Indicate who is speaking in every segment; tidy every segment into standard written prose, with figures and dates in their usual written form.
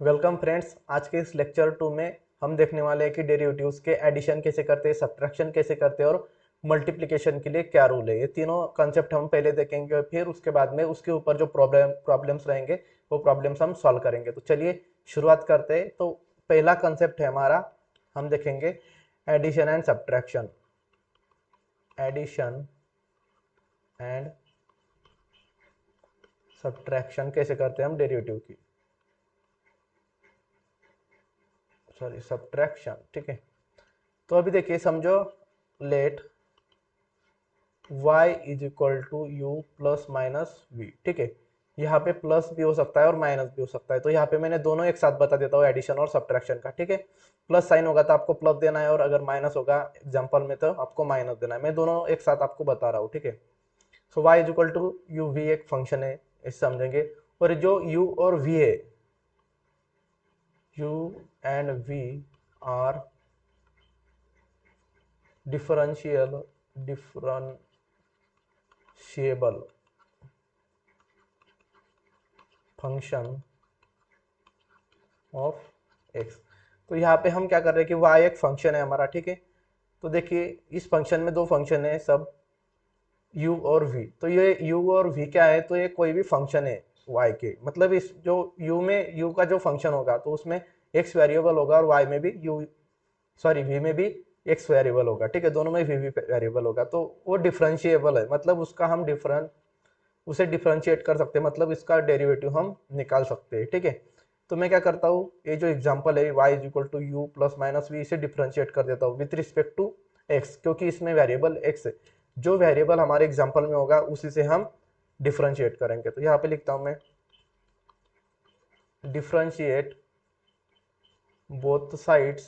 Speaker 1: Welcome friends. आज के इस लेक्चर 2 में हम देखने वाले हैं कि डेरिवेटिव्स के एडिशन कैसे करते हैं, सब्ट्रैक्शन कैसे करते हैं और मल्टीप्लिकेशन के लिए क्या रूल है। ये तीनों कॉन्सेप्ट हम पहले देखेंगे और फिर उसके बाद में उसके ऊपर जो प्रॉब्लम्स रहेंगे वो प्रॉब्लम्स हम सॉल्व करेंगे। तो चलिए शुरुआत करते हैं। तो पहला कॉन्सेप्ट है हमारा, हम देखेंगे addition and subtraction. Addition and subtraction कैसे करते हैं हम डेरिवेटिव की, सॉरी सब्ट्रैक्शन। ठीक है, तो अभी देखिए, समझो let y is equal to U plus minus V. ठीक है, यहाँ पे प्लस भी हो सकता है और माइनस भी हो सकता है, तो यहाँ पे मैंने दोनों एक साथ बता देता हूँ, एडिशन और सब्ट्रैक्शन का। ठीक है, प्लस साइन होगा तो आपको प्लस देना है और अगर माइनस होगा एग्जाम्पल में तो आपको माइनस देना है। मैं दोनों एक साथ आपको बता रहा हूँ। ठीक है, so y is equal to U V एक फंक्शन है, इसे समझेंगे। और जो u और v है, u and v are differentiable function of x। तो यहाँ पे हम क्या कर रहे हैं कि y एक फंक्शन है हमारा। ठीक है, तो देखिए इस फंक्शन में दो फंक्शन है सब, u और v। तो ये u और v क्या है, तो ये कोई भी फंक्शन है y के, मतलब इस जो u में u का जो फंक्शन होगा तो उसमें x वेरिएबल होगा और y में भी v में भी x वेरिएबल होगा। ठीक है, दोनों में v वेरिएबल होगा, तो वो डिफरेंशिएबल है, मतलब उसका हम उसे डिफरेंशिएट कर सकते हैं, मतलब इसका डेरिवेटिव हम निकाल सकते हैं। ठीक है, तो मैं क्या करता हूँ, ये जो एग्जांपल है y is equal to U plus minus V, इसे डिफरेंशिएट कर देता हूँ विथ रिस्पेक्ट टू x, क्योंकि इसमें वेरिएबल x है। जो वेरिएबल हमारे एग्जांपल में होगा उसी से हम डिफरेंशिएट करेंगे। तो यहाँ पे लिखता हूँ मैं, differentiate both sides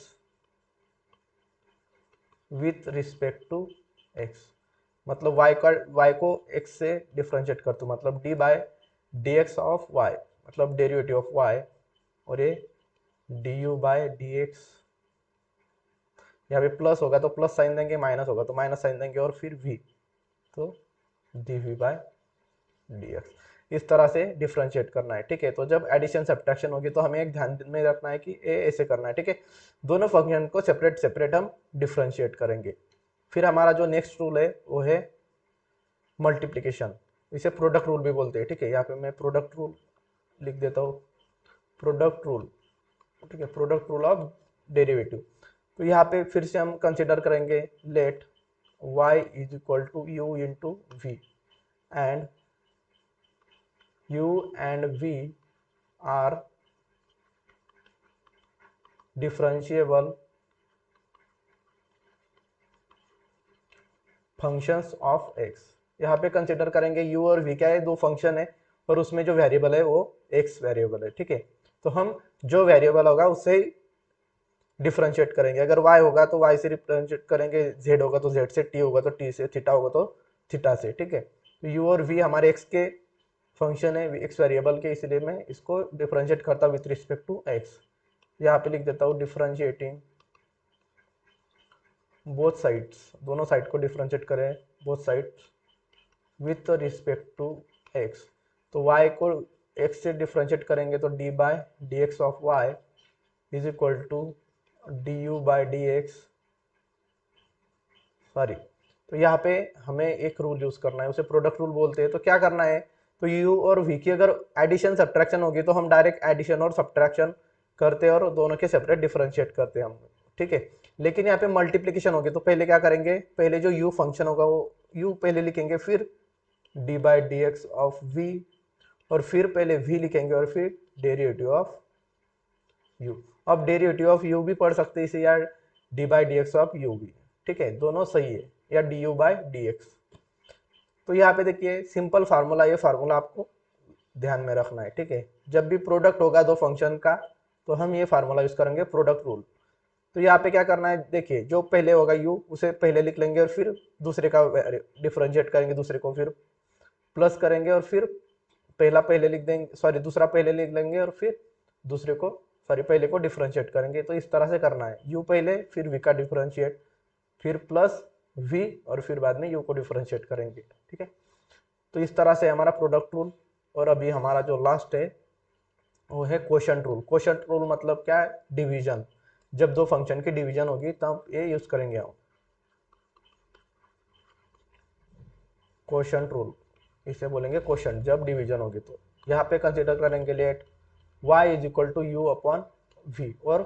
Speaker 1: with respect to x, मतलब y को x से डिफरेंशिएट कर दूं, मतलब d by D x of y, मतलब डेरिवेटिव ऑफ y, और ये du बाय डी एक्स। यहाँ पे प्लस होगा तो प्लस साइन देंगे, माइनस होगा तो माइनस साइन देंगे, और फिर v, तो dv बाय dx। इस तरह से डिफरेंशिएट करना है। ठीक है, तो जब एडिशन सब्ट्रैक्शन होगी तो हमें एक ध्यान में रखना है कि ए ऐसे करना है। ठीक है, दोनों फंक्शन को सेपरेट सेपरेट हम डिफरेंशिएट करेंगे। फिर हमारा जो नेक्स्ट रूल है वो है मल्टीप्लिकेशन, इसे प्रोडक्ट रूल भी बोलते हैं। ठीक है, यहाँ पे मैं प्रोडक्ट रूल लिख देता हूँ, प्रोडक्ट रूल। ठीक है, प्रोडक्ट रूल ऑफ डेरिवेटिव। तो यहाँ पे फिर से हम कंसिडर करेंगे let y is equal to U into V, and u and v are differentiable functions of x। यहाँ पे कंसिडर करेंगे u और v क्या है, दो फंक्शन है और उसमें जो वेरिएबल है वो x वेरिएबल है। ठीक है, तो हम जो वेरिएबल होगा उससे डिफरेंशिएट करेंगे। अगर y होगा तो y से डिफरेंशिएट करेंगे, z होगा तो z से, t होगा तो t से, थीटा होगा तो थीटा से। ठीक है, तो u और v हमारे x के फंक्शन है, x वेरिएबल के, इसलिए मैं इसको डिफरेंशिएट करता हूँ विथ रिस्पेक्ट टू x। यहाँ पे लिख देता हूँ डिफरेंशिएटिंग बोथ साइड्स, दोनों साइड को डिफरेंशिएट करें, both sides with respect to x। तो y को x से डिफरेंशिएट करेंगे तो d by D x of y is equal to D U by D X, sorry. तो यहाँ पे हमें एक रूल यूज करना है, उसे प्रोडक्ट रूल बोलते हैं। तो क्या करना है, तो u और v की अगर एडिशन सब्ट्रैक्शन होगी तो हम डायरेक्ट एडिशन और सब्ट्रैक्शन करते हैं और दोनों के सेपरेट डिफरेंशिएट करते हैं हम। ठीक है, लेकिन यहाँ पे मल्टीप्लीकेशन होगी तो पहले क्या करेंगे, पहले जो u फंक्शन होगा वो u पहले लिखेंगे, फिर d by D x of v, और फिर पहले v लिखेंगे और फिर डेरिवेटिव ऑफ u। अब डेरिवेटिव ऑफ u भी पढ़ सकते हैं इसे, या d by D x of u भी। ठीक है, दोनों सही है, या D you by D x. तो यहाँ पे देखिए सिंपल फार्मूला, ये फार्मूला आपको ध्यान में रखना है। ठीक है, जब भी प्रोडक्ट होगा दो फंक्शन का तो हम ये फार्मूला यूज करेंगे, प्रोडक्ट रूल। तो यहाँ पे क्या करना है, देखिए जो पहले होगा u उसे पहले लिख लेंगे और फिर दूसरे का डिफरेंशिएट करेंगे, दूसरे को फिर प्लस करेंगे और फिर पहला पहले लिख देंगे, सॉरी दूसरा पहले लिख लेंगे और फिर दूसरे को, सॉरी पहले को डिफरेंशिएट करेंगे। तो इस तरह से करना है, u पहले फिर v का डिफरेंशिएट, फिर प्लस v, और फिर बाद में u को डिफरेंशिएट करेंगे। ठीक है, तो इस तरह से हमारा प्रोडक्ट रूल। और अभी हमारा जो लास्ट है वो है क्वोशंट रूल। क्वोशंट रूल मतलब क्या है? डिवीजन। जब दो फंक्शन की डिवीजन होगी तब ये यूज करेंगे हम क्वोशंट रूल। इसे बोलेंगे क्वोशंट जब डिवीजन होगी। तो यहाँ पे कंसिडर करेंगे let y is equal to you upon V, और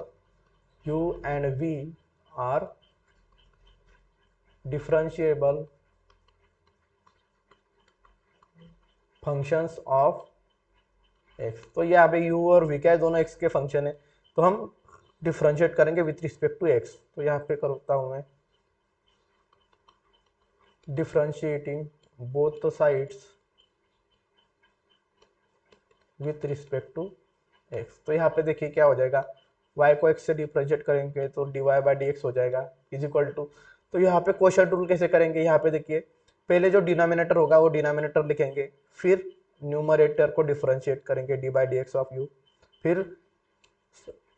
Speaker 1: u and v are differentiable functions of x। तो यहाँ पे u और v क्या है? दोनों x के फंक्शन है, तो हम डिफरेंशिएट करेंगे विथ रिस्पेक्ट टू x। तो यहाँ पे करता हूँ मैं differentiating both sides with respect to x। तो यहाँ पे देखिए क्या हो जाएगा, y को x से डिफरेंशिएट करेंगे तो dy बाई डी एक्स हो जाएगा इज इक्वल टू। तो यहाँ पे क्वोशंट रूल कैसे करेंगे? यहाँ पे देखिए पहले जो डिनोमिनेटर होगा वो डिनोमिनेटर लिखेंगे, फिर न्यूमरेटर को डिफरेंशिएट करेंगे d by D x of you, फिर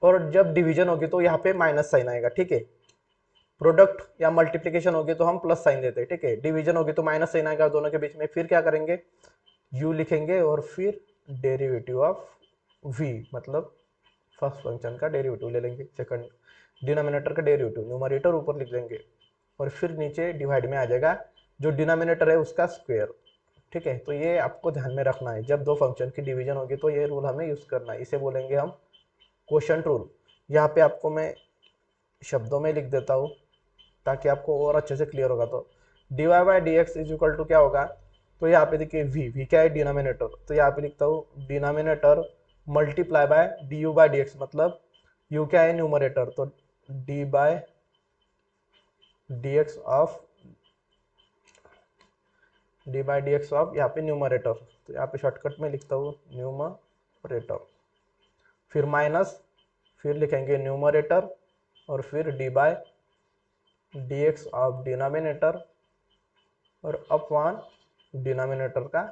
Speaker 1: और जब डिवीजन होगी तो यहाँ पे माइनस साइन आएगा, ठीक है। प्रोडक्ट या मल्टीप्लीकेशन होगी तो हम प्लस साइन देते हैं, ठीक है। डिवीजन होगी तो माइनस साइन आएगा दोनों के बीच में, फिर क्या करेंगे, u लिखेंगे और फिर डेरिवेटिव ऑफ v, मतलब फर्स्ट फंक्शन का डेरिवेटिव ले लेंगे, सेकंड डिनोमिनेटर का डेरिवेटिव न्यूमरेटर ऊपर लिख देंगे, और फिर नीचे डिवाइड में आ जाएगा जो डिनोमिनेटर है उसका स्क्वायर, ठीक है। तो ये आपको ध्यान में रखना है, जब दो फंक्शन की डिवीजन होगी तो ये रूल हमें यूज करना है, इसे बोलेंगे हम क्वोशंट रूल। यहाँ पे आपको मैं शब्दों में लिख देता हूँ ताकि आपको और अच्छे से क्लियर होगा। तो D Y by D x is equal to क्या होगा, तो यहाँ पे देखिए v क्या है? डिनोमिनेटर। तो यहाँ पे लिखता हूँ denominator multiply by D you by D X, मतलब u क्या है? न्यूमरेटर, तो D by D x of यहाँ पे न्यूमरेटर, तो यहाँ पे शॉर्टकट में लिखता हूँ न्यूमरेटर, फिर माइनस, फिर लिखेंगे न्यूमरेटर, और फिर d by D x of denominator, और अपॉन डिनोमिनेटर का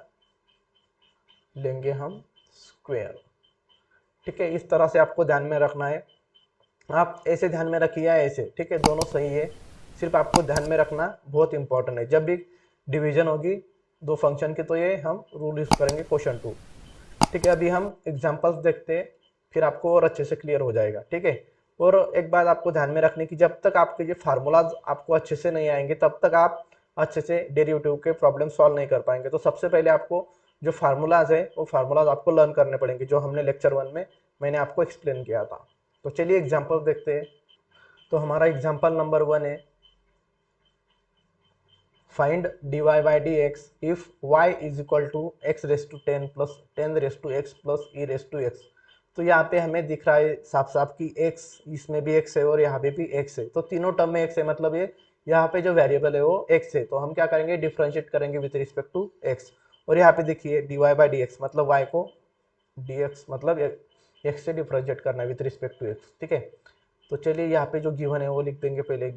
Speaker 1: लेंगे हम स्क्वायर, ठीक है। इस तरह से आपको ध्यान में रखना है, आप ऐसे ध्यान में रखिए या ऐसे, ठीक है, दोनों सही है। सिर्फ आपको ध्यान में रखना बहुत इंपॉर्टेंट है, जब भी डिवीजन होगी दो फंक्शन की तो ये हम रूल यूज करेंगे क्वोशंट रूल, ठीक है। अभी हम एग्जांपल्स देखते हैं, फिर आपको और अच्छे से क्लियर हो जाएगा, ठीक है। और एक बात आपको ध्यान में रखने की, जब तक आपके ये फार्मूलाज आपको अच्छे से नहीं आएंगे तब तक आप अच्छे से डेरिवेटिव के प्रॉब्लम सॉल्व नहीं कर पाएंगे। तो सबसे पहले आपको जो फार्मूलाज है वो फार्मूलाज आपको लर्न करने पड़ेंगे, जो हमने लेक्चर 1 में मैंने आपको एक्सप्लेन किया था। तो चलिए एग्जाम्पल देखते हैं। तो हमारा एग्जाम्पल नंबर 1 है, find dy by D x if y is equal to x raise to 10 plus 10 raise to x plus e raise to x. तो यहाँ पे हमें दिख रहा है साफ साफ कि x, इसमें भी x है और यहाँ पे भी x है, तो तीनों टर्म में x है, मतलब ये यहाँ पे जो वेरिएबल है वो x है। तो हम क्या करेंगे, डिफरेंशिएट करेंगे विथ रिस्पेक्ट टू x। और यहाँ पे देखिए dy बाई डी एक्स मतलब y को dx मतलब x से डिफरेंशिएट करना है विथ रिस्पेक्ट टू x, ठीक है। तो चलिए यहाँ पे जो गिवन है वो लिख देंगे पहले।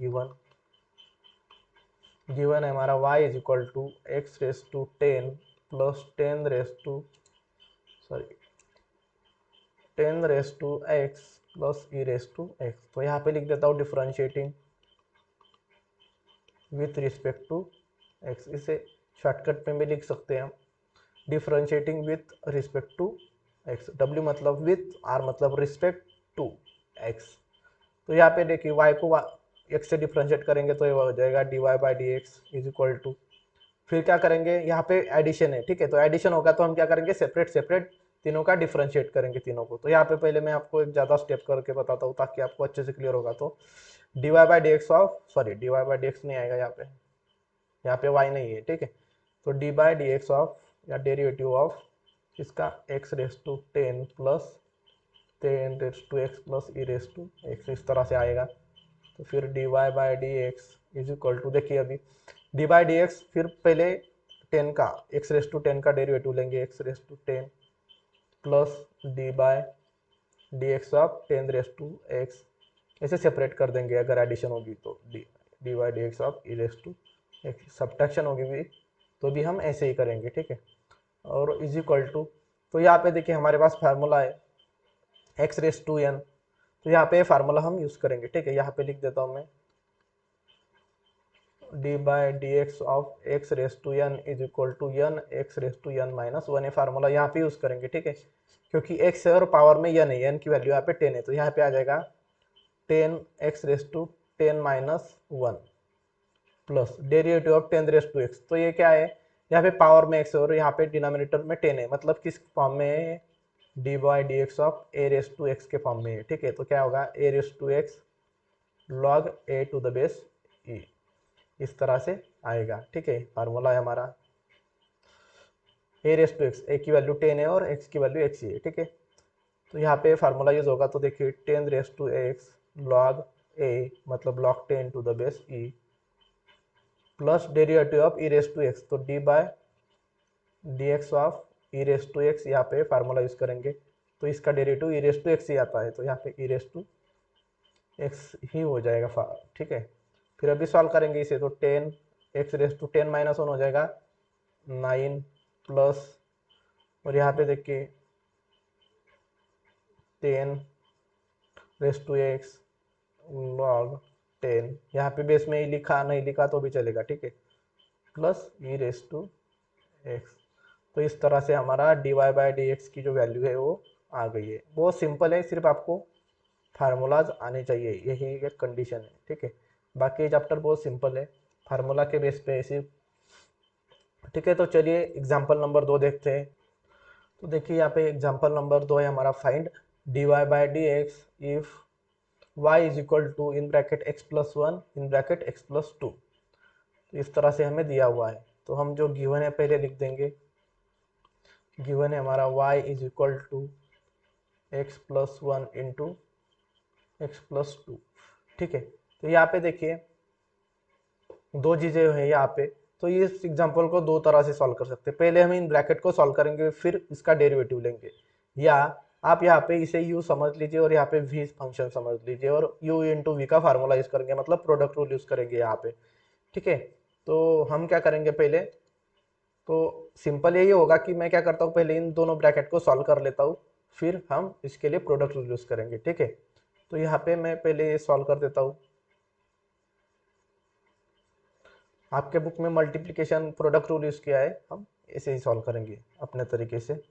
Speaker 1: गिवन है हमारा y is equal to x raise to 10 plus 10 raise to 10 raise to x plus e raise to x. तो यहाँ पे लिख देता हूँ differentiating with respect to x, इसे शॉर्टकट में भी लिख सकते हैं हम, differentiating with respect to x, w मतलब विथ, r मतलब रिस्पेक्ट टू एक्स। तो यहाँ पे देखिए y को x से डिफरेंशिएट करेंगे तो ये हो जाएगा dy by D x is equal to, फिर क्या करेंगे, यहाँ पे एडिशन है, ठीक है। तो एडिशन होगा तो हम क्या करेंगे, सेपरेट सेपरेट तीनों का डिफरेंशिएट करेंगे तीनों को। तो यहाँ पे पहले मैं आपको एक ज़्यादा स्टेप करके बताता हूँ ताकि आपको अच्छे से क्लियर होगा। तो dy by D x of dy by D x नहीं आएगा यहाँ पे y नहीं है, ठीक है। तो d by D x of या डेरिवेटिव ऑफ इसका x raise to 10 plus 10 raise to x plus e raise to x, इस तरह से आएगा। तो फिर d Y by D x is equal to, देखिए अभी डी बाई डी एक्स, फिर पहले 10 का एक्स रेस टू 10 का डेरिवेटिव लेंगे, x raise to 10 plus d by D x of 10 raise to x, ऐसे सेपरेट कर देंगे अगर एडिशन होगी तो d by D x of E raise to x, subtraction होगी भी तो भी हम ऐसे ही करेंगे, ठीक है। और इज इक्वल टू, तो यहाँ पे देखिए हमारे पास फार्मूला है एक्स रेस टू एन, तो यहाँ पे फार्मूला हम यूज करेंगे, ठीक है। यहाँ पे लिख देता हूँ मैं d by D x of x raise to n is equal to n x raise to n minus one. ये फार्मूला यहाँ पे यूज करेंगे, ठीक है, क्योंकि एक्स है और पावर में एन है, एन की वैल्यू यहाँ पे 10 है, तो यहाँ पे आ जाएगा 10 x raise to 10 - 1 plus derivative of 10 raise to x. तो ये क्या है, यहाँ पे पावर में एक्स है और यहाँ पे डिनोमिनेटर में 10 है, मतलब किस फॉर्म में है, D by D x of A raise to X के फॉर्म में है, ठीक है। तो क्या होगा, A raise to x log A to the base E, इस तरह से आएगा, ठीक है। फार्मूला है हमारा A raise to X, A की वैल्यू 10 है और एक्स की वैल्यू एक्स ही है, ठीक है। तो यहाँ पे फार्मूला यूज होगा, तो देखिए 10 raise to x log A मतलब log 10 to the base E plus derivative of E raise to x, तो D by D x of E raise to X, यहाँ पे फार्मूला यूज करेंगे तो इसका derivative E raise to X ही आता है, तो यहाँ पे ई रेस टू एक्स ही हो जाएगा, ठीक है। फिर अभी सॉल्व करेंगे इसे, तो 10 x रेस टू 10 - 1 हो जाएगा 9 प्लस, और यहाँ पे देखिए 10 रेस टू एक्स लॉग 10, यहाँ पे बेस में ही लिखा, नहीं लिखा तो भी चलेगा, ठीक है, plus e raise to x. तो इस तरह से हमारा d Y by D x की जो वैल्यू है वो आ गई है। बहुत सिंपल है, सिर्फ आपको फार्मूलाज आने चाहिए, यही एक कंडीशन है, ठीक है। बाकी चैप्टर बहुत सिंपल है, फार्मूला के बेस पे सिर्फ, ठीक है। तो चलिए एग्जाम्पल नंबर 2 देखते हैं। तो देखिए यहाँ पे एग्जाम्पल नंबर 2 है हमारा, find D Y by D x if y is equal to in bracket x plus one in bracket x plus two. तो इस तरह से हमें दिया हुआ है, तो हम जो गिवन है पहले लिख देंगे। गिवन है हमारा y is equal to x plus one into x plus two, ठीक है। तो यहाँ पे देखिए दो चीजें हैं यहाँ पे, तो इस एग्जांपल को दो तरह से सॉल्व कर सकते हैं। पहले हम इन ब्रैकेट को सॉल्व करेंगे, फिर इसका डेरिवेटिव लेंगे, या आप यहाँ पे इसे u समझ लीजिए और यहाँ पे v फंक्शन समझ लीजिए और u इंटू वी का फार्मूला यूज करेंगे, मतलब प्रोडक्ट रूल यूज करेंगे यहाँ पे, ठीक है। तो हम क्या करेंगे पहले, तो सिंपल यही होगा कि मैं क्या करता हूँ, पहले इन दोनों ब्रैकेट को सॉल्व कर लेता हूँ, फिर हम इसके लिए प्रोडक्ट रूल यूज करेंगे, ठीक है। तो यहाँ पे मैं पहले ये सॉल्व कर देता हूँ। आपके बुक में मल्टीप्लिकेशन प्रोडक्ट रूल यूज किया है, हम ऐसे ही सॉल्व करेंगे अपने तरीके से।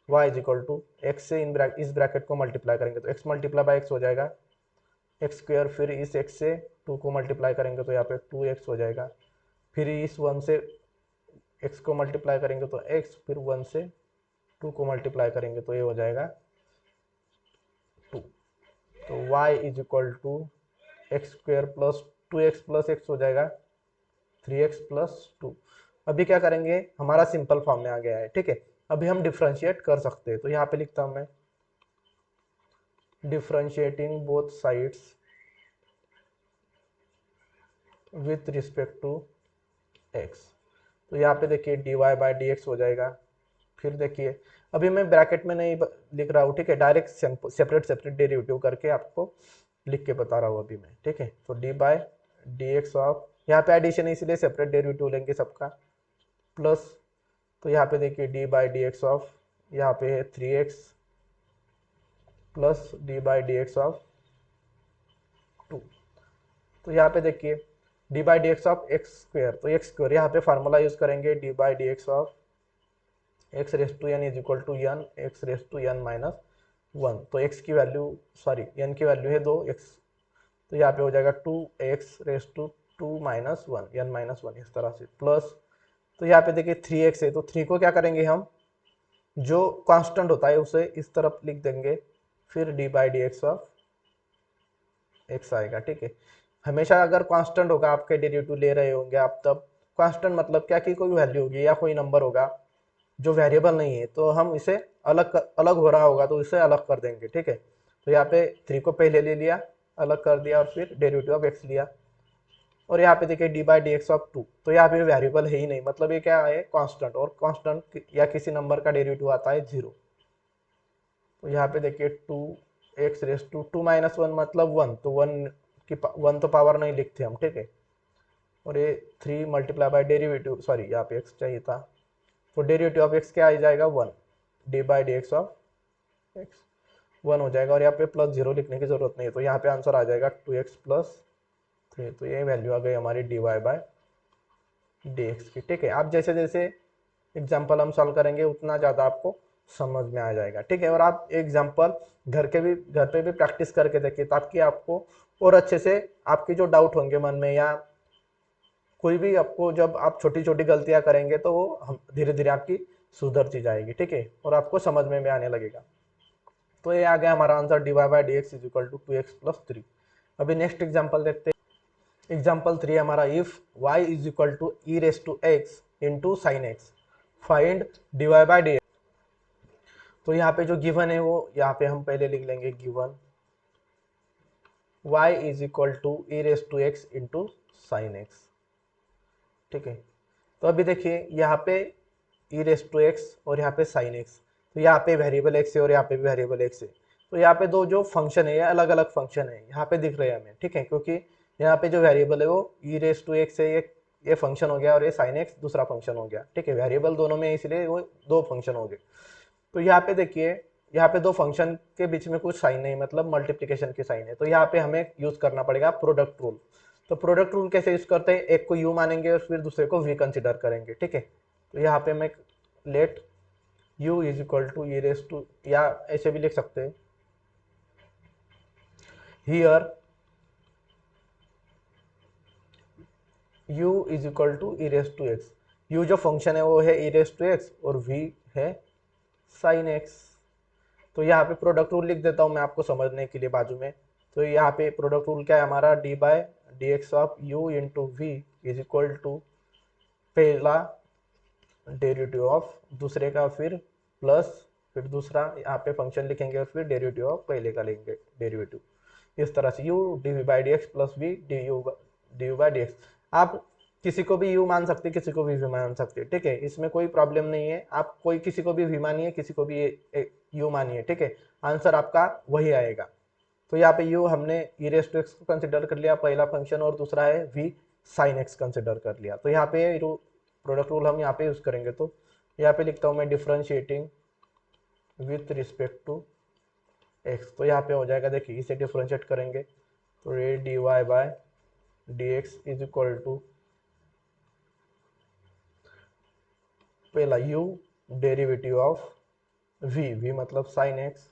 Speaker 1: y is equal to x से इस ब्रैकेट को मल्टीप्लाई करेंगे तो x मल्टीप्लाई बाई एक्स हो जाएगा एक्स स्क्वायर, फिर इस x से 2 को मल्टीप्लाई करेंगे तो यहाँ पे 2x हो जाएगा, फिर इस 1 से x को मल्टीप्लाई करेंगे तो x, फिर 1 से 2 को मल्टीप्लाई करेंगे तो ये हो जाएगा 2। तो y is equal to x square plus 2x plus x हो जाएगा 3x प्लस 2। अभी क्या करेंगे, हमारा सिंपल फॉर्म में आ गया है, ठीक है। अभी हम डिफ्रेंशिएट कर सकते हैं, तो यहाँ पे लिखता हूं मैं differentiating both sides with respect to x। तो यहाँ पे देखिए d Y by D x हो जाएगा, फिर देखिए अभी मैं ब्रैकेट में नहीं लिख रहा हूँ, ठीक है, डायरेक्ट सेपरेट सेपरेट डेरिवेटिव करके आपको लिख के बता रहा हूँ अभी मैं, ठीक है। तो d by D x of, यहाँ पे एडिशन है इसलिए सेपरेट डेरिवेटिव लेंगे सबका, प्लस, तो यहाँ पे देखिए d by D x of, यहाँ पे है 3x plus d by D x of 2। तो यहाँ पे देखिए d by D x of x square, तो एक्स स्क्वायर यहाँ पे फार्मूला यूज करेंगे d by D x of x raise to n is equal to n x raise to n minus one. तो x की value, sorry n की value है 2x, तो यहाँ पे हो जाएगा 2x raise to 2 minus one, n minus one, इस तरह से, प्लस, तो यहाँ पे देखिए 3x है, तो 3 को क्या करेंगे हम, जो कांस्टेंट होता है उसे इस तरफ लिख देंगे, फिर D by D x of x आएगा, ठीक है। हमेशा अगर कांस्टेंट होगा, आपके डेरिवेटिव ले रहे होंगे आप, तब कांस्टेंट मतलब क्या कि कोई वैल्यू होगी या कोई नंबर होगा जो वेरिएबल नहीं है, तो हम इसे अलग हो रहा होगा तो इसे अलग कर देंगे, ठीक है। तो यहाँ पे 3 को पहले ले लिया, अलग कर दिया, और फिर डेरिवेटिव ऑफ एक्स लिया, और यहाँ पे देखिए d by D x of 2, तो यहाँ पे वेरिएबल है ही नहीं, मतलब ये क्या है, कांस्टेंट, और कांस्टेंट या किसी नंबर का डेरिवेटिव आता है 0। तो यहाँ पे देखिए 2x raise to 2 minus one मतलब 1, तो 1 तो पावर नहीं लिखते हम, ठीक है। और ये 3 मल्टीप्लाई बाई डेरिवेटिव, सॉरी यहाँ पे x चाहिए था, तो डेरिवेटिव ऑफ x क्या आ जाएगा 1, D by D x of x 1 हो जाएगा, और यहाँ पे प्लस 0 लिखने की जरूरत नहीं है, तो यहाँ पे आंसर आ जाएगा 2x प्लस 3। तो ये वैल्यू आ गई हमारी डी वाई बाय dx की, ठीक है। आप जैसे जैसे एग्जाम्पल हम सॉल्व करेंगे उतना ज़्यादा आपको समझ में आ जाएगा, ठीक है। और आप एग्जाम्पल घर पे भी प्रैक्टिस करके देखिए, ताकि आपको और अच्छे से आपके जो डाउट होंगे मन में, या कोई भी आपको जब आप छोटी छोटी गलतियां करेंगे तो वो हम धीरे धीरे आपकी सुधरती जाएगी, ठीक है, और आपको समझ में भी आने लगेगा। तो ये आ गया हमारा answer, dy by D x is equal to 2x+3। अभी नेक्स्ट एग्जाम्पल देखते हैं। एग्जाम्पल 3 हमारा, if y is equal to E raise to x into sine x, find dy by d. तो यहाँ पे जो गिवन है वो यहाँ पे हम पहले लिख लेंगे, given y is equal to E raise to x into sine x, ठीक है। तो अभी देखिए यहाँ पे ई रेस टू एक्स और यहाँ पे साइन एक्स, तो यहाँ पे वेरिएबल एक्स है और यहाँ पे भी वेरिएबल एक्स है। तो यहाँ पे दो जो फंक्शन है ये अलग अलग फंक्शन है, यहाँ पे दिख रहे हैं हमें, ठीक है, क्योंकि यहाँ पे जो वेरिएबल है वो ई रेस टू एक्स है, ये फंक्शन हो गया, और ये साइन एक्स दूसरा फंक्शन हो गया, ठीक है। वेरिएबल दोनों में, इसलिए वो दो फंक्शन हो गए। तो यहाँ पे देखिए, यहाँ पे दो फंक्शन के बीच में कुछ साइन नहीं, मतलब मल्टीप्लीकेशन की साइन है, तो यहाँ पे हमें यूज करना पड़ेगा प्रोडक्ट रूल। तो प्रोडक्ट रूल कैसे यूज करते हैं, एक को यू मानेंगे और फिर दूसरे को वी कंसिडर करेंगे, ठीक है। तो यहाँ पे मैं let u is equal to E raise to, या ऐसे भी लिख सकते हैं, here u is equal to E raise to x. u जो फंक्शन है वो है ई रेस टू एक्स और v है साइन एक्स। तो यहाँ पे प्रोडक्ट रूल लिख देता हूँ मैं आपको समझने के लिए बाजू में। तो यहाँ पे प्रोडक्ट रूल क्या है हमारा, d by D x of u into v is equal to पहला डेरिवेटिव ऑफ दूसरे का, फिर प्लस, फिर दूसरा यहाँ पे फंक्शन लिखेंगे और फिर डेरिवेटिव ऑफ पहले का लेंगे डेरिवेटिव। इस तरह से u d v by D x plus v d you by D x. आप किसी को भी u मान सकते, किसी को भी v मान सकते, ठीक है, इसमें कोई प्रॉब्लम नहीं है। आप कोई किसी को भी v मानिए, किसी को भी u मानिए, ठीक है, आंसर आपका वही आएगा। तो यहाँ पे u हमने ई रेस टू एक्स को कंसिडर कर लिया पहला फंक्शन, और दूसरा है v साइन एक्स कंसिडर कर लिया। तो यहाँ पे प्रोडक्ट रूल हम यहाँ पे यूज करेंगे। तो यहाँ पे लिखता हूँ मैं differentiating with respect to x. तो यहाँ पे हो जाएगा, देखिए इसे डिफरेंशिएट करेंगे तो ये d y by D x is equal to पहला u डेरिवेटिव ऑफ v मतलब साइन एक्स,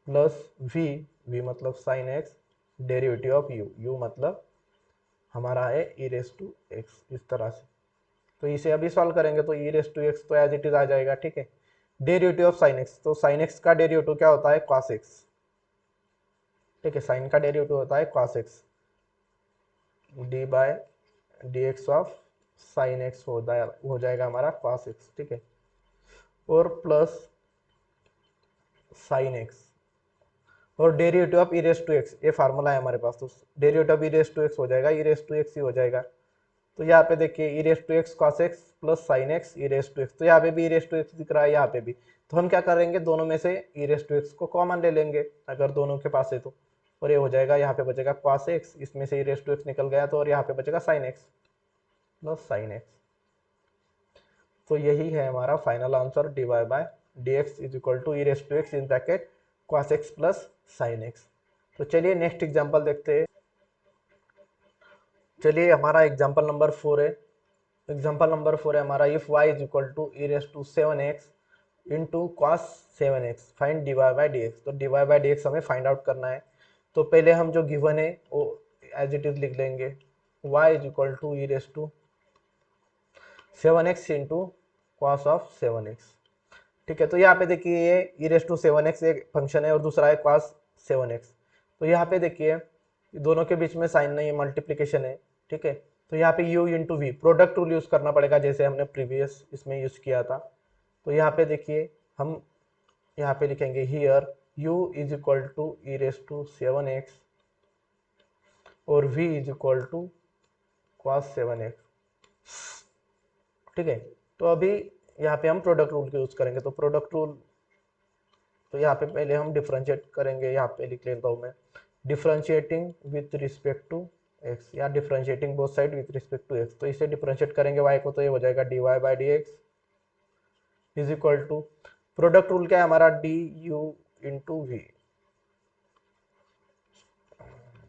Speaker 1: प्लस v मतलब sine x, derivative of u मतलब हमारा है ई रेस टू एक्स, इस तरह से। तो इसे अभी सॉल्व करेंगे तो ई रेस टू एक्स तो एज इट इज आ जाएगा, ठीक है। डेरिवेटिव ऑफ साइन एक्स, तो साइन एक्स का डेरिवेटिव क्या होता है, कॉस एक्स, ठीक है, साइन का डेरिवेटिव होता है cos X, D by D x of sine X हो जाएगा हमारा कॉस एक्स, ठीक है, और प्लस साइन एक्स और derivative of E raise to X, ये फार्मूला है हमारे पास, तो derivative of E raise to X हो जाएगा, ई रेस टू एक्स ही हो जाएगा। तो यहाँ पे देखिए E raise to X cos x plus sine X E raise to x, तो यहाँ पे भी ई रेस टू एक्स दिख रहा है यहाँ पे भी। तो हम क्या करेंगे, दोनों में से ई रेस टू एक्स को कॉमन ले लेंगे अगर दोनों के पास है तो, और ये हो जाएगा, यहाँ पे बचेगा कॉस एक्स, इसमें से ई रेस टू एक्स निकल गया तो, और यहाँ पे बचेगा sine x plus sine x. तो यही है हमारा final answer, d y by D x is equal to E raise to x in bracket cos x plus sine x. तो चलिए नेक्स्ट एग्जाम्पल देखते हैं। चलिए हमारा एग्जाम्पल नंबर 4 है। एग्जाम्पल नंबर 4 है हमारा, if y is equal to E raise to 7x into cos 7x find D Y by D x. तो D Y by D X हमें फाइंड आउट करना है। तो पहले हम जो गिवन है वो एज इट इज लिख लेंगे, y is equal to E raise to 7x into cos of 7x, ठीक है। तो यहाँ पे देखिए ये ई रेस टू 7x एक फंक्शन है और दूसरा है कॉस 7x। तो यहाँ पे देखिए दोनों के बीच में साइन नहीं है, मल्टीप्लीकेशन है, ठीक है। तो यहाँ पे u into v product rule use करना पड़ेगा, जैसे हमने प्रीवियस इसमें यूज किया था। तो यहाँ पे देखिए हम यहाँ पे लिखेंगे here u is equal to E raise to 7x और v is equal to cos 7x, ठीक है। तो अभी यहाँ पे हम प्रोडक्ट रूल यूज करेंगे। तो प्रोडक्ट रूल, तो यहाँ पे पहले हम डिफरेंशिएट करेंगे, यहाँ पे लिख लेता हूँ मैं, differentiating with respect to X, या differentiating both side with respect to x. तो इसे डिफरेंशिएट करेंगे y को, तो ये हो जाएगा d Y by D x is equal to, product rule क्या है हमारा, d u into v,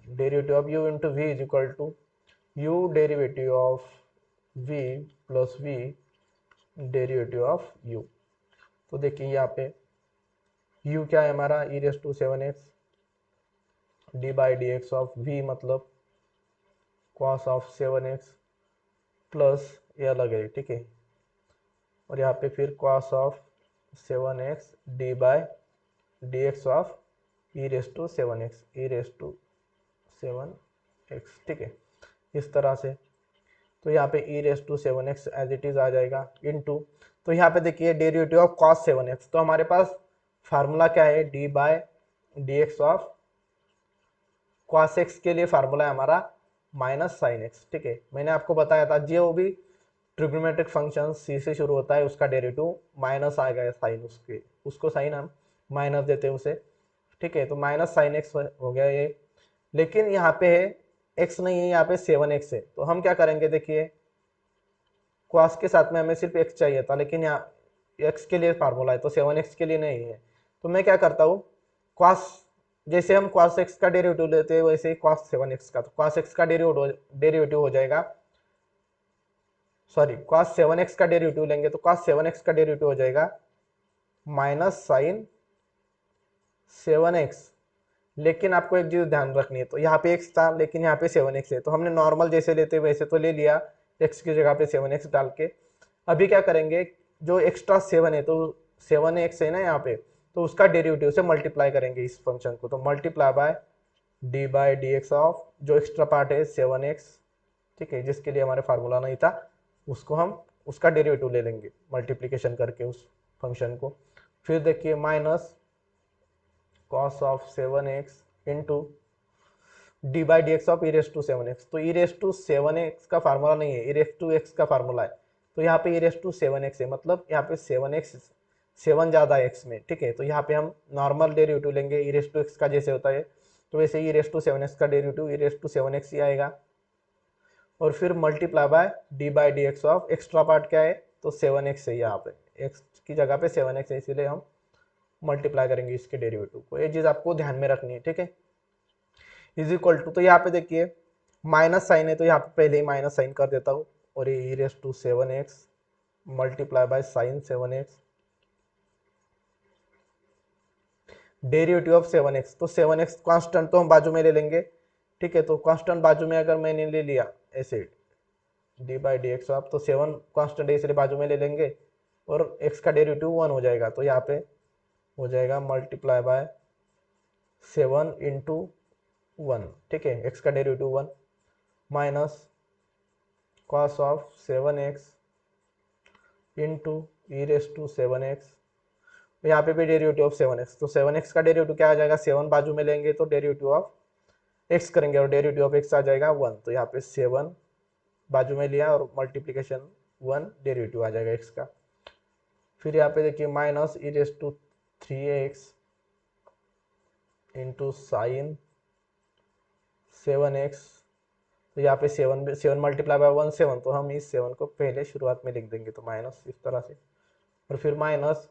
Speaker 1: derivative of u into v is equal to u derivative of v plus v derivative of u। तो देखिए यहाँ पे u क्या है हमारा, e raise to 7x d by D x of v मतलब cos of 7x plus ये अलग है, ठीक है, और यहाँ पे फिर cos of 7x d by D x of E raise to 7x e raise to 7x, ठीक है, इस तरह से। तो यहाँ पे ई raise to 7x as it is आ जाएगा इनटू, तो यहाँ पे देखिए डेरिवेटिव ऑफ cos 7x, तो हमारे पास फार्मूला क्या है, d by D x of cos x के लिए फार्मूला है हमारा माइनस साइन x, ठीक है, मैंने आपको बताया था जो भी ट्रिग्नोमेट्रिक फंक्शन सी से शुरू होता है उसका डेरिवेटिव माइनस आ गया साइन, उसके उसको साइन हम माइनस देते हैं उसे, ठीक है, तो माइनस साइन एक्स हो गया ये। लेकिन यहाँ पे एक्स नहीं है, यहाँ पे 7x है, तो हम क्या करेंगे, देखिए cos के साथ में हमें सिर्फ x चाहिए था, लेकिन यहाँ x के लिए फार्मूला है तो 7x के लिए नहीं है, तो मैं क्या करता हूँ, cos जैसे हम cos x का डेरिवेटिव लेते हैं वैसे ही cos 7x का, तो cos x का डेरिवेटिव हो जाएगा, सॉरी cos 7x का डेरिवेटिव लेंगे तो cos 7x का डेरिवेटिव हो जाएगा माइनस साइन 7x। लेकिन आपको एक चीज ध्यान रखनी है, तो यहाँ पे x था लेकिन यहाँ पे 7x है, तो हमने नॉर्मल जैसे लेते वैसे तो ले लिया, x की जगह पे 7x डाल के। अभी क्या करेंगे, जो एक्स्ट्रा 7 है तो 7x है ना यहाँ पे, तो उसका डेरिवेटिव से मल्टीप्लाई करेंगे इस फंक्शन को, तो multiply by D x of जो एक्स्ट्रा पार्ट है 7x, ठीक है, जिसके लिए हमारे फार्मूला नहीं था उसको हम उसका डेरिवेटिव ले लेंगे मल्टीप्लीकेशन करके उस फंक्शन को। फिर देखिए minus cos of 7x into d by D x of E raise to 7x, तो ई रेस टू 7x का फार्मूला नहीं है, ई रेस टू x का फार्मूला है, तो यहाँ पे ई रेस टू 7x है, मतलब यहाँ पे 7x 7 ज़्यादा है x में, ठीक है, तो यहाँ पे हम नॉर्मल डेरिवेटिव लेंगे ई रेस टू x का जैसे होता है, तो वैसे ई रेस टू 7x का derivative E raise to 7x ही आएगा, और फिर multiply by D x of extra part क्या है, तो 7x है, यहाँ पे x की जगह पे 7x है, इसीलिए हम मल्टीप्लाई करेंगे इसके डेरिवेटिव को, ये चीज़ आपको ध्यान में रखनी है, ठीक है, इज इक्वल टू, तो यहाँ पे देखिए माइनस साइन है तो यहाँ पे पहले ही माइनस साइन कर देता हूँ, और ये e raise to 7x multiply by sine 7x derivative of 7x, तो 7x कांस्टेंट तो हम बाजू में ले लेंगे, ठीक है, तो कांस्टेंट बाजू में अगर मैंने ले लिया ऐसे D by D x of, तो 7 कांस्टेंट है इसलिए बाजू में ले लेंगे, और x का डेरिवेटिव 1 हो जाएगा, तो यहाँ पे हो जाएगा मल्टीप्लाई बाय 7 इंटू 1, ठीक है, x का derivative 1 minus cos of 7x into e raise to 7x, यहाँ पे भी डेरिवेटिव ऑफ 7x, तो 7x का डेरिवेटिव क्या आ जाएगा, 7 बाजू में लेंगे तो डेरिवेटिव ऑफ x करेंगे और डेरिवेटिव ऑफ x आ जाएगा 1, तो यहाँ पे 7 बाजू में लिया और मल्टीप्लीकेशन 1 डेरिवेटिव आ जाएगा x का। फिर यहाँ पे देखिए minus e raise to 3x into sine 7x, तो यहाँ पे 7 मल्टीप्लाई बाय 1 7, तो हम इस 7 को पहले शुरुआत में लिख देंगे, तो माइनस इस तरह से, और फिर minus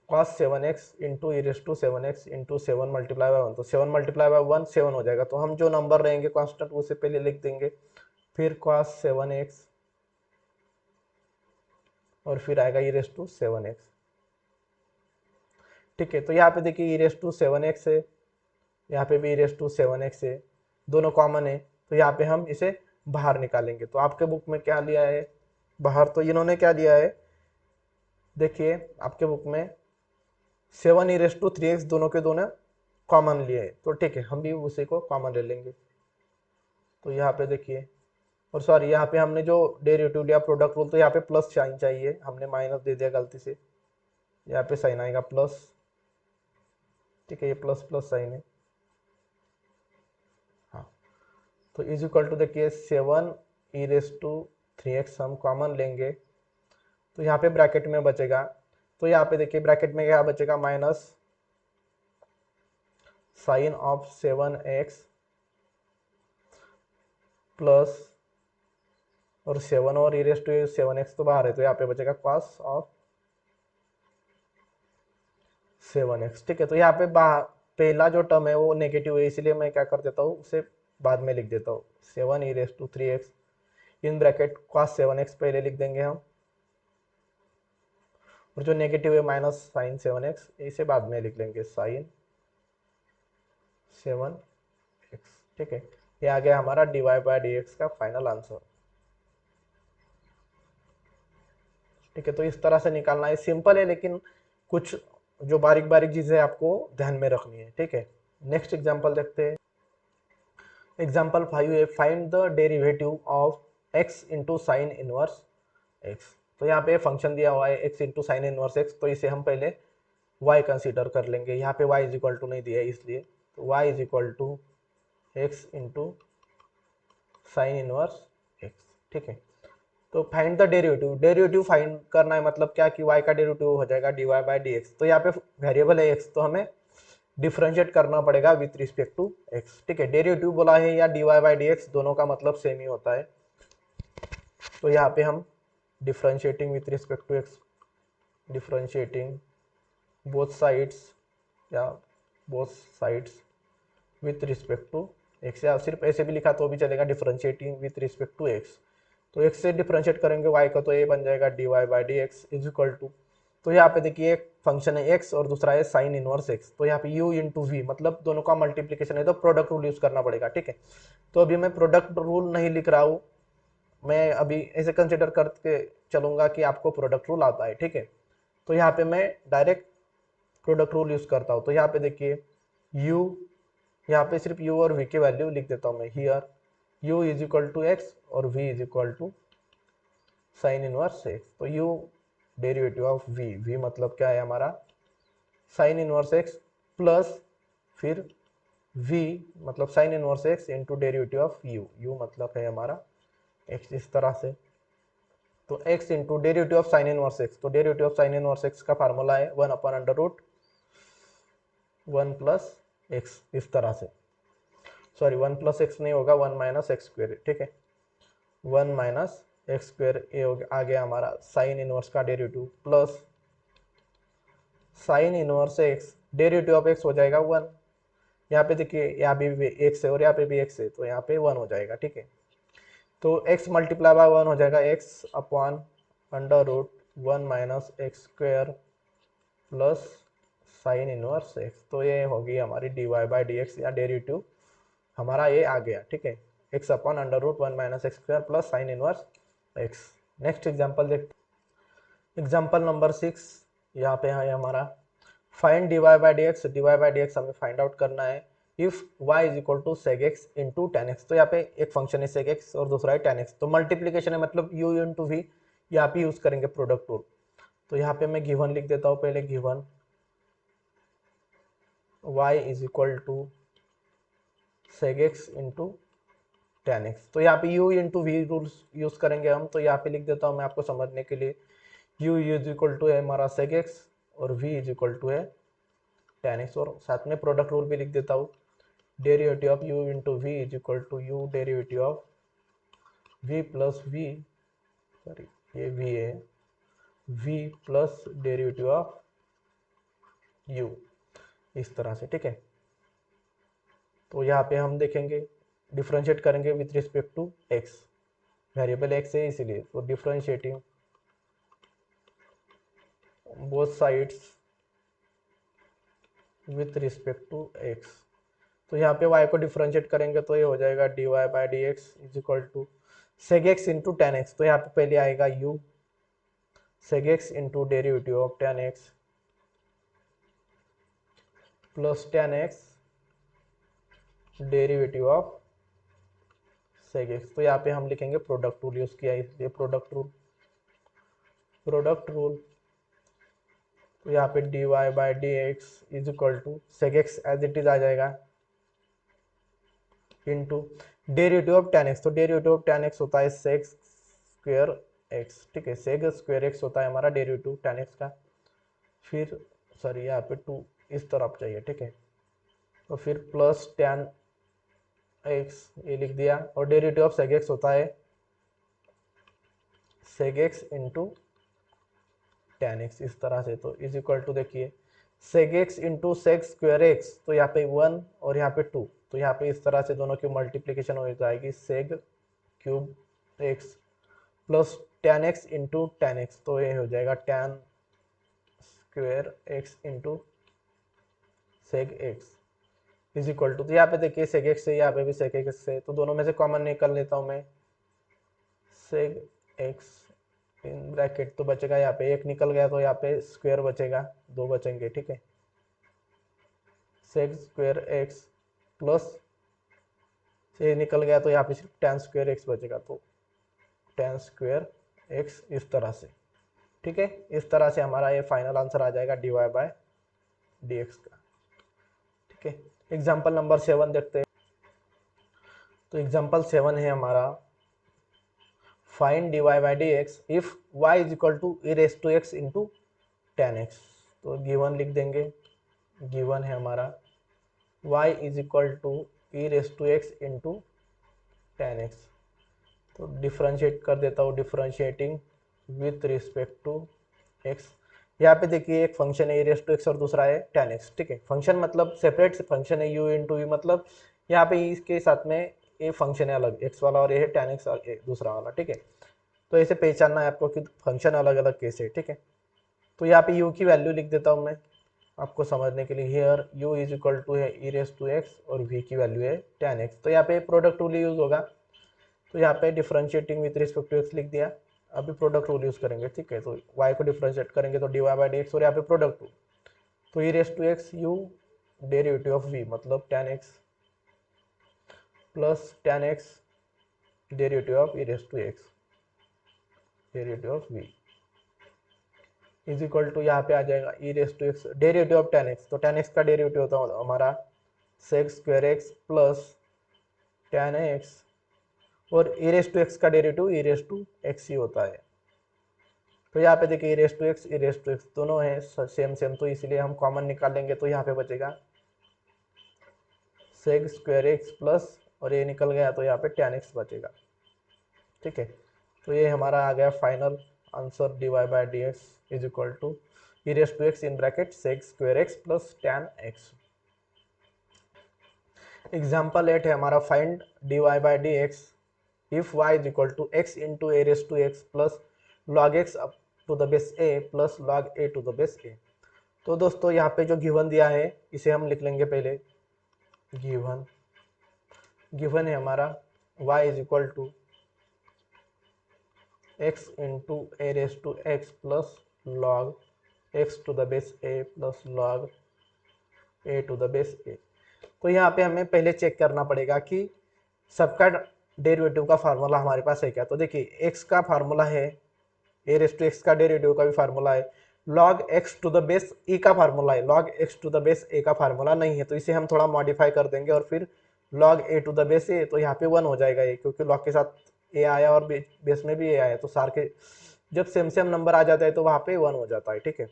Speaker 1: cos 7x into e raise to 7x into 7 multiply by 1, तो 7 मल्टीप्लाई बाय 1 7 हो जाएगा, तो हम जो नंबर रहेंगे कांस्टेंट उसे पहले लिख देंगे, फिर cos 7x और फिर आएगा ई रेस टू 7x, ठीक है, तो यहाँ पे देखिए ई रेस टू 7x है, यहाँ पे भी ई रेस टू 7x है, दोनों कॉमन है, तो यहाँ पे हम इसे बाहर निकालेंगे, तो आपके बुक में क्या लिया है बाहर, तो इन्होंने क्या लिया है, देखिए आपके बुक में 7 ई रेस टू 3x दोनों के दोनों कॉमन लिए, तो ठीक है हम भी उसी को कॉमन ले लेंगे, तो यहाँ पे देखिए, और सॉरी यहाँ पे हमने जो डेरिवेटिव लिया प्रोडक्ट रूल, तो यहाँ पे प्लस साइन चाहिए, हमने माइनस दे दिया गलती से, यहाँ पे साइन आएगा प्लस, ठीक है, ये प्लस प्लस साइन है, हाँ, तो इज इक्वल टू देखिए 7 ई रेस टू 3x हम कॉमन लेंगे, तो यहाँ पे ब्रैकेट में बचेगा, तो यहाँ पे देखिए ब्रैकेट में क्या बचेगा, minus sign of 7x plus और 7 और ई रेस टू 7x तो बाहर है, तो यहाँ पे बचेगा cos ऑफ 7x, ठीक है, तो यहाँ पे पहला जो टर्म है वो नेगेटिव है, इसलिए मैं क्या कर देता हूँ उसे बाद में लिख देता हूँ 7 e raise to 3x in bracket cos 7x पहले लिख देंगे हम, और जो नेगेटिव है माइनस साइन 7x, इसे बाद में लिख लेंगे साइन 7x। ठीक है, ये आ गया हमारा dy/dx का फाइनल आंसर। ठीक है, तो इस तरह से निकालना है, सिंपल है लेकिन कुछ जो बारीक बारीक चीजें आपको ध्यान में रखनी है। ठीक है, नेक्स्ट एग्जांपल देखते हैं। एग्जांपल 5 है, find the derivative of x into sine inverse x। तो यहाँ पे फंक्शन दिया हुआ है x into sine inverse x, तो इसे हम पहले y कंसीडर कर लेंगे। यहाँ पे y इज इक्वल टू नहीं दिया है इसलिए, तो y is equal to x into sine inverse x। ठीक है, तो find the derivative, derivative find करना है, मतलब क्या कि y का डेरिवेटिव हो जाएगा dy/dx। तो यहाँ पे वेरिएबल है x, तो हमें डिफरेंशिएट करना पड़ेगा विथ रिस्पेक्ट टू x। ठीक है, डेरिवेटिव बोला है या dy/dx, दोनों का मतलब सेम ही होता है। तो यहाँ पे हम differentiating with respect to x, differentiating both sides या both sides with respect to x, या सिर्फ ऐसे भी लिखा तो भी चलेगा, differentiating with respect to x। तो x से डिफरेंशिएट करेंगे y का, तो ये बन जाएगा dy/dx इज इक्वल टू, तो यहाँ पे देखिए एक फंक्शन है x और दूसरा है साइन इनवर्स x, तो यहाँ पे u इंटू वी, मतलब दोनों का मल्टीप्लीकेशन है, तो प्रोडक्ट रूल यूज करना पड़ेगा। ठीक है, तो अभी मैं प्रोडक्ट रूल नहीं लिख रहा हूँ, मैं अभी ऐसे कंसिडर करके चलूंगा कि आपको प्रोडक्ट रूल आता है। ठीक है, तो यहाँ पे मैं डायरेक्ट प्रोडक्ट रूल यूज करता हूँ। तो यहाँ पे देखिए u, यहाँ पे सिर्फ u और v की वैल्यू लिख देता हूँ मैं, here u is equal to x और v is equal to sine inverse x. तो u डेरिवेटिव ऑफ v मतलब क्या है हमारा साइन इनवर्स एक्स, प्लस फिर v मतलब sine inverse x into derivative of u मतलब है हमारा x, इस तरह से। तो x into derivative of sine inverse x, तो derivative of sine inverse x का फार्मूला है 1/√1 प्लस एक्स, इस तरह से। सॉरी 1 प्लस एक्स नहीं होगा, 1 माइनस एक्स स्क्वेयर। ठीक है, 1 माइनस एक्स स्क्वेयर, ये आ गया हमारा साइन इनवर्स का derivative, plus sign inverse x, derivative of x हो जाएगा 1। यहाँ पे देखिए यहाँ भी एक्स है और यहाँ पे भी एक्स है, तो यहाँ पे 1 हो जाएगा। ठीक है, तो x मल्टीप्लाई बाय 1 हो जाएगा x upon √1 minus x square plus sign inverse x। तो ये होगी हमारी dy/dx या डेरिवेटिव हमारा ये आ गया। ठीक है, x upon √1 minus x square plus sign inverse x। Next example देखते, एग्जांपल नंबर 6, यहाँ पे है हमारा फाइंड dy/dx, dy/dx हमें फाइंड आउट करना है if y is equal to sec x into tan x. तो यहाँ पे एक फंक्शन है सेग एक्स और दूसरा है टेन एक्स, तो मल्टीप्लीकेशन है, मतलब u इंटू वी, यहाँ पे यूज करेंगे प्रोडक्ट रूल। तो यहाँ पे मैं गिवन लिख देता हूँ पहले, given y is equal to sec x into tan x. तो यहाँ पे u into v rules use करेंगे हम, तो यहाँ पे लिख देता हूँ मैं आपको समझने के लिए, u इज इक्वल टू है हमारा सेग एक्स और v इज इक्वल टू है टेन एक्स, और साथ में प्रोडक्ट रूल भी लिख देता हूँ, derivative of u into v is equal to u derivative of v plus v, sorry ये v है, v plus derivative of u, इस तरह से। ठीक है, तो यहाँ पे हम देखेंगे डिफरेंशिएट करेंगे with respect to x, variable x है इसीलिए, तो differentiating both sides with respect to x। तो यहाँ पे y को डिफरेंशिएट करेंगे तो ये हो जाएगा dy/dx is equal to sec x into tan x. तो यहाँ पे पहले आएगा u sec x into derivative of tan x plus tan x derivative of sec x. तो यहाँ पे हम लिखेंगे प्रोडक्ट रूल यूज किया इसलिए प्रोडक्ट रूल। तो यहाँ पे dy/dx is equal to sec x as it is आ जाएगा into derivative of tan x. तो डेरिवेटिव ऑफ टेन एक्स होता है सेग स्क्वेयर एक्स। ठीक है, सेग स्क्वेयर एक्स होता है हमारा डेरिवेटिव टेन एक्स का, फिर सॉरी यहाँ पे 2 इस तरफ चाहिए। ठीक है, तो फिर प्लस टेन एक्स ये लिख दिया, और डेरिवेटिव ऑफ सेग एक्स होता है सेग एक्स इंटू टेन एक्स, इस तरह से। तो इज इक्वल टू देखिए सेग एक्स इंटू सेग स्क्वेयर एक्स, तो यहाँ पे 1 और यहाँ पे 2, तो यहाँ पे इस तरह से दोनों की मल्टीप्लीकेशन हो जाएगी sec cube x plus tan x into tan x, तो ये हो जाएगा tan square x into sec x is equal to, तो यहाँ पे देखिए सेक एक्स से यहाँ पे भी सेक एक्स से, तो दोनों में से कॉमन निकाल लेता हूँ मैं, सेक एक्स इन ब्रैकेट, तो बचेगा यहाँ पे एक निकल गया तो यहाँ पे स्क्वायर बचेगा, दो बचेंगे, ठीक है। सेक स्क्वायर एक्स प्लस से निकल गया तो यहाँ पे सिर्फ टेन स्क्वायर एक्स बचेगा, तो टेन स्क्वायर एक्स इस तरह से, ठीक है। इस तरह से हमारा ये फाइनल आंसर आ जाएगा dy बाय dx का, ठीक है। एग्जाम्पल नंबर 7 देखते हैं। तो एग्जाम्पल 7 है हमारा, find dy by dx if y is equal to e raise to x into tan x. तो गिवन लिख देंगे, गिवन है हमारा y is equal to e raise to x into tan x. तो डिफ्रेंशिएट कर देता हूँ, differentiating with respect to x। यहाँ पे देखिए एक फंक्शन है e रेस टू x और दूसरा है टेन एक्स, ठीक है। फंक्शन मतलब सेपरेट फंक्शन है u इंटू v, मतलब यहाँ पे इसके साथ में ये फंक्शन है अलग x वाला और ये है टेन एक्स दूसरा वाला, ठीक है। तो ऐसे पहचानना है आपको कि फंक्शन अलग अलग कैसे, ठीक है। तो यहाँ पे u की वैल्यू लिख देता हूँ मैं आपको समझने के लिए, here u is equal to है e रेस टू x और v की वैल्यू है टेन एक्स। तो यहाँ पे प्रोडक्ट रूल यूज होगा, तो यहाँ पे differentiating with respect to x लिख दिया। अभी प्रोडक्ट रूल यूज करेंगे, ठीक है। तो y को डिफरेंशिएट करेंगे तो dy बाई dx, और यहाँ पे प्रोडक्ट रूल, तो e raise to x u derivative of v मतलब tan x plus tan x derivative of e raise to x derivative of v is equal to, यहाँ पे आ जाएगा e raise to x derivative of tan x. तो tan x का derivative होता है हमारा sec square x plus tan x, और e रेस टू x का derivative e raise to x ही होता है। तो यहाँ पे देखिए e रेस टू x दोनों है सेम सेम, तो इसलिए हम कॉमन निकाल लेंगे, तो यहाँ पे बचेगा सेक स्क्वायर एक्स प्लस, और ये निकल गया तो यहाँ पे टेन एक्स बचेगा, ठीक है। तो ये हमारा आ गया final answer, dy by dx is equal to e raise to x in bracket sec square x plus tan x. Example 8 है हमारा, find dy by dx if y is equal to x into a raised to x plus log x up to the base a plus log a to the base a। तो दोस्तों यहाँ पे जो given दिया है इसे हम लिख लेंगे पहले, गिवन है हमारा y is equal to x into a raised to x plus log x to the base a plus log a to the base a। तो यहाँ पे हमें पहले चेक करना पड़ेगा कि सबका डेरिवेटिव का फार्मूला हमारे पास है क्या। तो देखिए x का फार्मूला है, ए रेस टू एक्स का डेरिवेटिव का भी फार्मूला है, log x to the base e का फार्मूला है, log x to the base a का फार्मूला नहीं है, तो इसे हम थोड़ा मॉडिफाई कर देंगे और फिर log a to the base a, तो यहाँ पे 1 हो जाएगा ये, क्योंकि log के साथ a आया और बेस में भी a आया, तो सार के जब सेम सेम नंबर आ जाता है तो वहाँ पे 1 हो जाता है, ठीक है।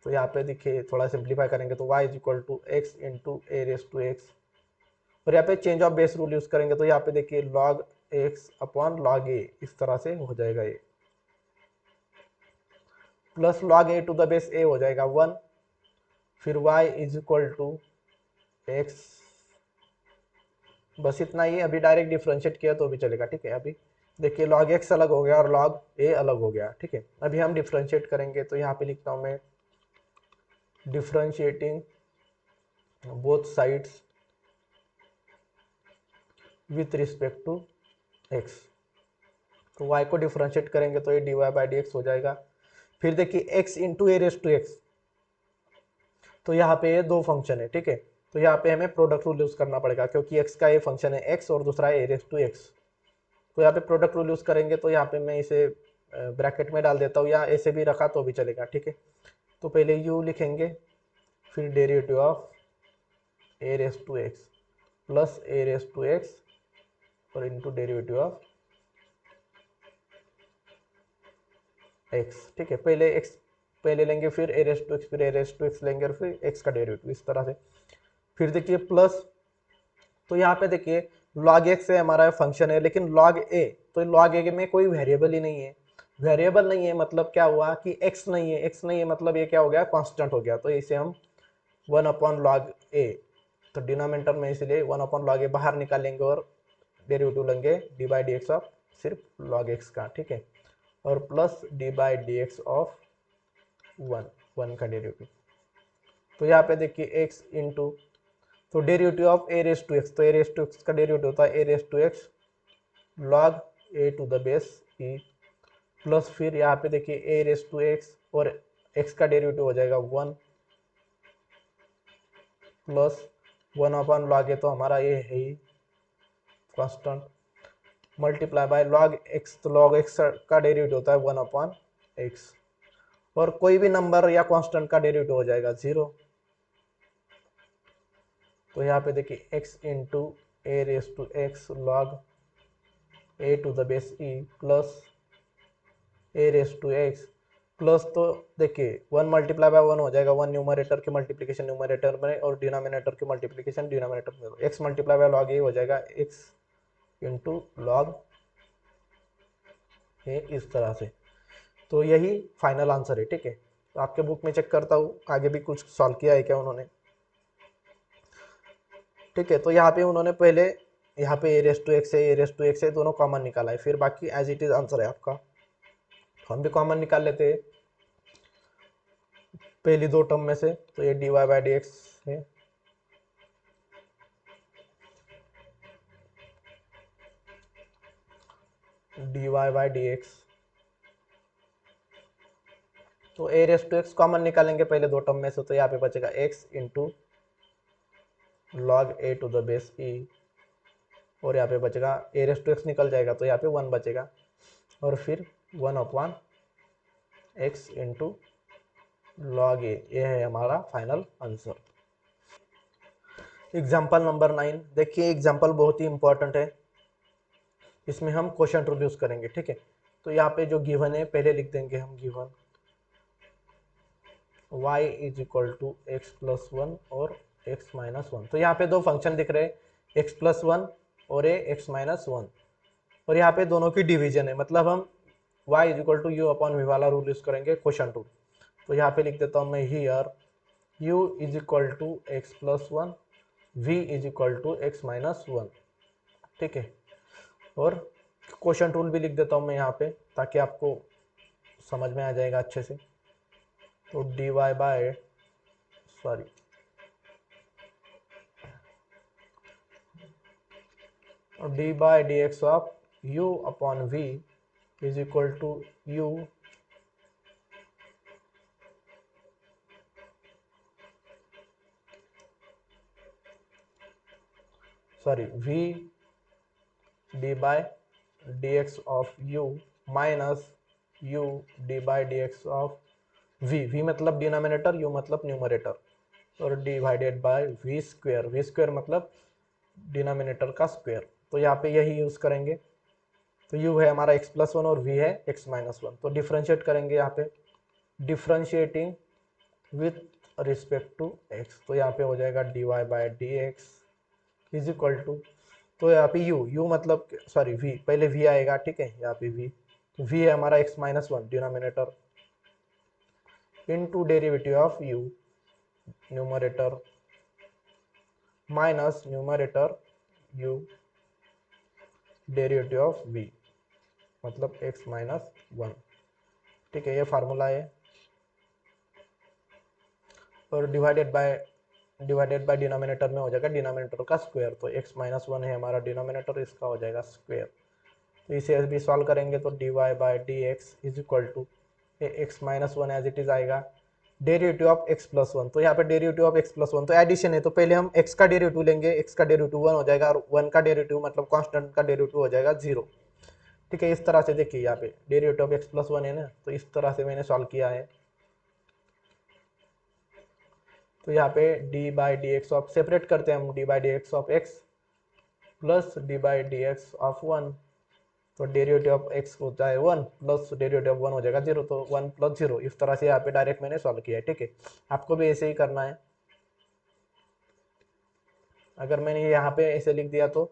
Speaker 1: तो यहाँ पे देखिए थोड़ा सिंप्लीफाई करेंगे तो y is equal to x into a raise to x, और यहाँ पे change of base rule use करेंगे तो यहाँ पे देखिए log x upon log a इस तरह से हो जाएगा ये, plus log a to the base a हो जाएगा 1, फिर y is equal to x, बस इतना ही। अभी डायरेक्ट डिफ्रेंशिएट किया तो भी चलेगा, ठीक है। अभी देखिए log x अलग हो गया और log a अलग हो गया, ठीक है। अभी हम डिफ्रेंशिएट करेंगे तो यहाँ पे लिखता हूँ मैं, differentiating both sides with respect to x। तो y को डिफ्रेंशिएट करेंगे तो ये dy बाई dx हो जाएगा। फिर देखिए x into a raise to x, तो यहाँ पे ये दो फंक्शन है, ठीक है। तो यहाँ पे हमें प्रोडक्ट रूल यूज करना पड़ेगा, क्योंकि x का ये फंक्शन है x और दूसरा है ए रेस टू एक्स। तो यहाँ पे प्रोडक्ट रूल यूज करेंगे, तो यहाँ पे मैं इसे ब्रैकेट में डाल देता हूँ, या ऐसे भी रखा तो भी चलेगा, ठीक है। तो पहले u लिखेंगे, फिर derivative of A raise to x plus a raise to x और इंटू डेरिवेटिव ऑफ एक्स, ठीक है। पहले x पहले लेंगे, फिर ए रेस टू एक्स, फिर ए रेस टू एक्स लेंगे और फिर x का डेरिवेटिव इस तरह से। फिर देखिए प्लस, तो यहाँ पे देखिए log x है हमारा फंक्शन है, लेकिन log a, तो log a में कोई वेरिएबल ही नहीं है। वेरिएबल नहीं है मतलब क्या हुआ कि x नहीं है, x नहीं है मतलब ये क्या हो गया, कांस्टेंट हो गया। तो इसे हम 1 अपॉन log a, तो डिनोमिनेटर में इसलिए 1 अपॉन log a बाहर निकालेंगे और डेरिवेटिव लेंगे d by D x of सिर्फ log x का, ठीक है, और plus d by D x of one का डेरिवेटिव। तो यहाँ पे देखिए x इंटू, तो derivative of A raise to x, तो ए रेस टू एक्स का डेरिवेटिव होता है a raise to x log A to the base E, plus फिर यहाँ पे देखिए ए रेस टू एक्स और x का डेरिवेटिव हो जाएगा 1 प्लस 1 अपॉन लॉग ए, तो हमारा ये है ही constant, multiply by log x, तो लॉग एक्स का डेरिवेटिव होता है 1 अपॉन एक्स, और कोई भी नंबर या कांस्टेंट का डेरिवेटिव हो जाएगा 0। तो यहाँ पे देखिए x into a raise to x log A to the base E plus a raise to x, plus तो देखिए 1 मल्टीप्लाई बाय 1 हो जाएगा 1 न्यूमरेटर की मल्टीप्लिकेशन न्यूमरेटर में और डिनोमिनेटर की मल्टीप्लिकेशन डिनोमिनेटर में, x मल्टीप्लाई बाय लॉग ए हो जाएगा x इंटू लॉग ए, इस तरह से। तो यही फाइनल आंसर है, ठीक है। तो आपके बुक में चेक करता हूँ आगे भी कुछ सॉल्व किया है क्या उन्होंने, ठीक है। तो यहाँ पे उन्होंने पहले यहाँ पे ए रेस टू एक्स है, ए रेस टू एक्स है, दोनों कॉमन निकाला है, फिर बाकी एज इट इज आंसर है आपका। तो हम भी कॉमन निकाल लेते हैं पहली दो टर्म में से, तो ये d Y by D x है, d Y by D x, तो a raise to x common निकालेंगे पहले दो टर्म में से, तो यहाँ पे बचेगा x into log A to the base e, और यहाँ पे बचेगा ए रेस टू एक्स निकल जाएगा तो यहाँ पे 1 बचेगा, और फिर 1 अपॉन एक्स इंटू लॉग ए, ये है हमारा फाइनल आंसर। एग्जाम्पल नंबर 9 देखिए, एग्जाम्पल बहुत ही इंपॉर्टेंट है, इसमें हम क्वेश्चन रूल यूज करेंगे, ठीक है। तो यहाँ पे जो गिवन है पहले लिख देंगे हम, given y is equal to x plus 1 और x माइनस 1। तो यहाँ पे दो फंक्शन दिख रहे हैं x प्लस 1 और x माइनस 1, और यहाँ पे दोनों की डिवीजन है, मतलब हम y is equal to you upon v वाला रूल यूज करेंगे, क्वेश्चन रूल। तो यहाँ पे लिख देता हूँ मैं here u is equal to x plus 1, v is equal to x minus 1, ठीक है। और क्वेश्चन रूल भी लिख देता हूँ मैं यहाँ पे ताकि आपको समझ में आ जाएगा अच्छे से। तो dy by d by D x of u upon v is equal to u v d by D x of u minus u d by D x of v मतलब डिनोमिनेटर, u मतलब numerator, और divided by v square मतलब denominator का square. तो यहाँ पे यही use करेंगे। तो u है हमारा x प्लस 1 और v है x माइनस 1, तो डिफ्रेंशिएट करेंगे यहाँ पे, differentiating with respect to x, तो यहाँ पे हो जाएगा dy by D x is equal to, तो यहाँ पे u मतलब v, पहले v आएगा, ठीक है, यहाँ पे v, तो v है हमारा x minus 1 denominator into derivative of u numerator minus numerator u derivative of v मतलब x माइनस 1, ठीक है, ये फार्मूला है। और डिवाइडेड बाय डिनोमिनेटर में हो जाएगा डिनोमिनेटर का स्क्वायर, तो x माइनस 1 है हमारा डिनोमिनेटर, इसका हो जाएगा स्क्वायर। तो इसे भी सॉल्व करेंगे तो dy by D x is equal to x minus 1 as it is आएगा, डेरिवेटिव ऑफ x प्लस 1, तो यहाँ पे डेरिवेटिव ऑफ x प्लस 1 तो एडिशन है, तो पहले हम x का डेरिवेटिव लेंगे, x का डेरिवेटिव 1 हो जाएगा और 1 का डेरिवेटिव मतलब कांस्टेंट का डेरिवेटिव हो जाएगा 0, ठीक है। इस तरह से देखिए यहाँ पे डेरिवेटिव ऑफ x प्लस 1 है ना, तो इस तरह से मैंने सॉल्व किया है। तो यहाँ पे D by D x of, separate करते हैं हम, D by D x of x plus d by D x of 1, तो डेरिवेटिव ऑफ x होता है 1 प्लस डेरिवेटिव ऑफ 1 हो जाएगा 0, तो 1 प्लस 0, इस तरह से यहाँ पे डायरेक्ट मैंने सॉल्व किया है, ठीक है। आपको भी ऐसे ही करना है, अगर मैंने यहाँ पे ऐसे लिख दिया तो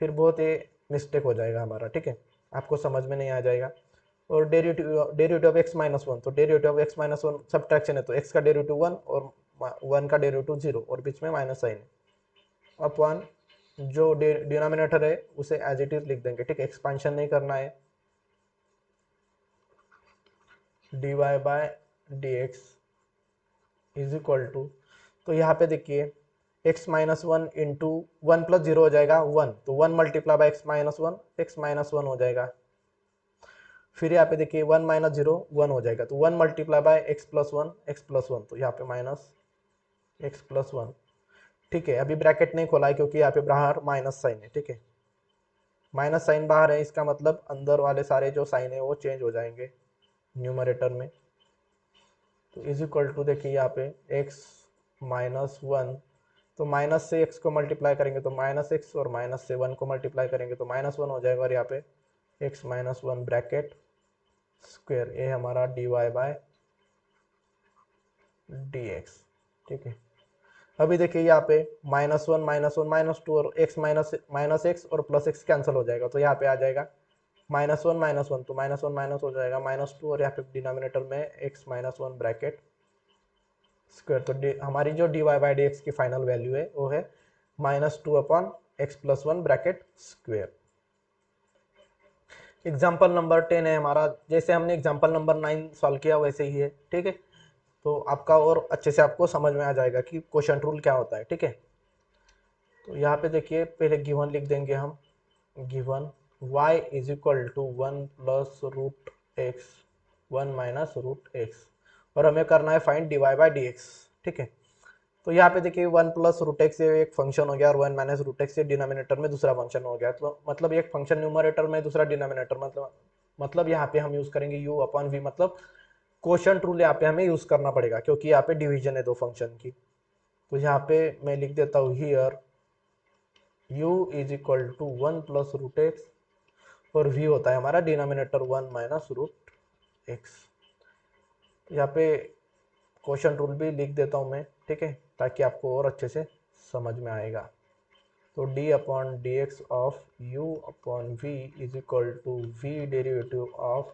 Speaker 1: फिर बहुत ही मिस्टेक हो जाएगा हमारा, ठीक है, आपको समझ में नहीं आ जाएगा। और डेरिवेटिव ऑफ x माइनस 1, तो derivative of x minus 1 subtraction है, तो x का डेरिवेटिव 1 और 1 का डेरिवेटिव 0 और बीच में माइनस साइन है, अपॉन जो डिनोमिनेटर है उसे एज इट इज लिख देंगे, ठीक है, एक्सपांशन नहीं करना है। dy by D x is equal to, तो यहाँ पे देखिए x minus one into one plus zero हो जाएगा 1, तो 1 multiply by x minus one हो जाएगा। फिर यहाँ पे देखिए 1 माइनस जीरो 1 हो जाएगा, तो 1 multiply by x plus one, तो यहाँ पे माइनस एक्स प्लस वन, ठीक है। अभी ब्रैकेट नहीं खोला है क्योंकि यहाँ पे बाहर माइनस साइन है, ठीक है, माइनस साइन बाहर है, इसका मतलब अंदर वाले सारे जो साइन है वो चेंज हो जाएंगे न्यूमरेटर में। तो इज इक्वल टू देखिए यहाँ पे x माइनस वन, तो माइनस से x को मल्टीप्लाई करेंगे तो माइनस एक्स, और माइनस से वन को मल्टीप्लाई करेंगे तो माइनस वन हो जाएगा, और यहाँ पे x minus one bracket square, ये हमारा dy बाय डी एक्स, ठीक है। अभी देखिए यहाँ पे माइनस वन माइनस टू, और x माइनस एक्स और प्लस एक्स कैंसिल हो जाएगा, तो यहाँ पे आ जाएगा माइनस वन, तो माइनस वन माइनस हो जाएगा माइनस टू, और यहाँ पे डिनोमिनेटर में x minus one bracket square. तो हमारी जो d Y by D x की फाइनल वैल्यू है वो है minus two upon x plus one bracket square. Example number 10 है हमारा, जैसे हमने एग्जाम्पल नंबर 9 सॉल्व किया वैसे ही है, ठीक है। तो आपका और अच्छे से आपको समझ में आ जाएगा कि क्वोशंट रूल क्या होता है, ठीक है। तो यहाँ पे देखिए पहले गिवन लिख देंगे हम, given y is equal to one plus root x, one minus root x, और हमें करना है find D Y by D x, ठीक है। तो यहाँ पे देखिए वन प्लस रूट एक्स से एक फंक्शन हो गया, और वन माइनस रूट एक्स से डिनोमिनेटर में दूसरा फंक्शन हो गया, तो मतलब एक फंक्शन न्यूमरेटर में दूसरा डिनोमिनेटर, मतलब यहाँ पे हम यूज करेंगे u अपॉन वी, मतलब क्वोशंट रूल यहाँ पे हमें यूज करना पड़ेगा क्योंकि यहाँ पे डिवीजन है दो फंक्शन की। तो यहाँ पे मैं लिख देता हूँ here u is equal to one plus root x, और v होता है हमारा denominator one minus root x. यहाँ पे क्वोशंट रूल भी लिख देता हूँ मैं, ठीक है, ताकि आपको और अच्छे से समझ में आएगा। तो d upon d x of u upon v is equal to v derivative of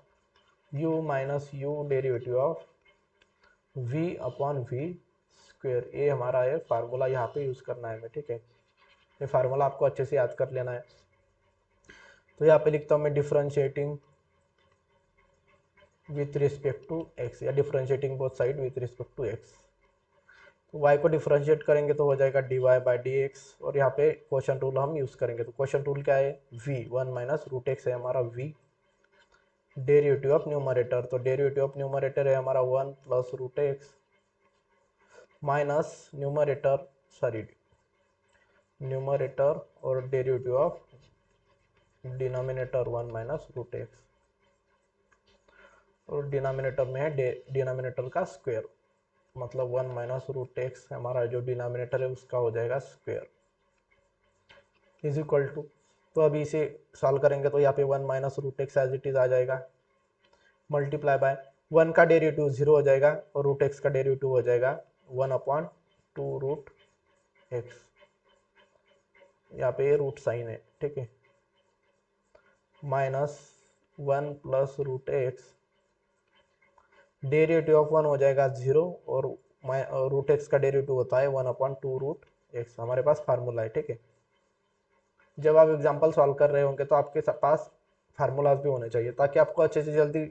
Speaker 1: u minus u derivative of v upon v square, ये हमारा है फार्मूला, यहाँ पे यूज करना है हमें, ठीक है। ये फार्मूला आपको अच्छे से याद कर लेना है। तो यहाँ पे लिखता हूँ मैं differentiating with respect to x, या differentiating both side with respect to x। तो y को डिफरेंशिएट करेंगे तो हो जाएगा d Y by D x, और यहाँ पे क्वोशंट रूल हम यूज करेंगे। तो क्वोशंट रूल क्या है, v one minus root x है हमारा v, डेरिवेटिव ऑफ न्यूमरेटर, तो डेरिवेटिव ऑफ न्यूमरेटर है हमारा one plus root x minus numerator और derivative of denominator one minus root x, और डिनोमिनेटर में है डिनोमिनेटर का स्क्वायर, मतलब वन माइनस रूट एक्स हमारा जो डिनोमिनेटर है उसका हो जाएगा स्क्वायर, इज इक्वल टू, तो अभी इसे सॉल्व करेंगे तो यहाँ पे one minus root x as it is आ जाएगा, मल्टीप्लाई बाय वन का डेरिवेटिव जीरो हो जाएगा, और रूट एक्स का डेरिवेटिव हो जाएगा one upon two root x, यहाँ पे रूट साइन है, ठीक है, minus one plus root x, derivative of one हो जाएगा जीरो, और रूट एक्स का डेरिवेटिव होता है one upon two root x, हमारे पास फार्मूला है, ठीक है। जब आप एग्जांपल सॉल्व कर रहे होंगे तो आपके पास फार्मूलाज भी होने चाहिए, ताकि आपको अच्छे से जल्दी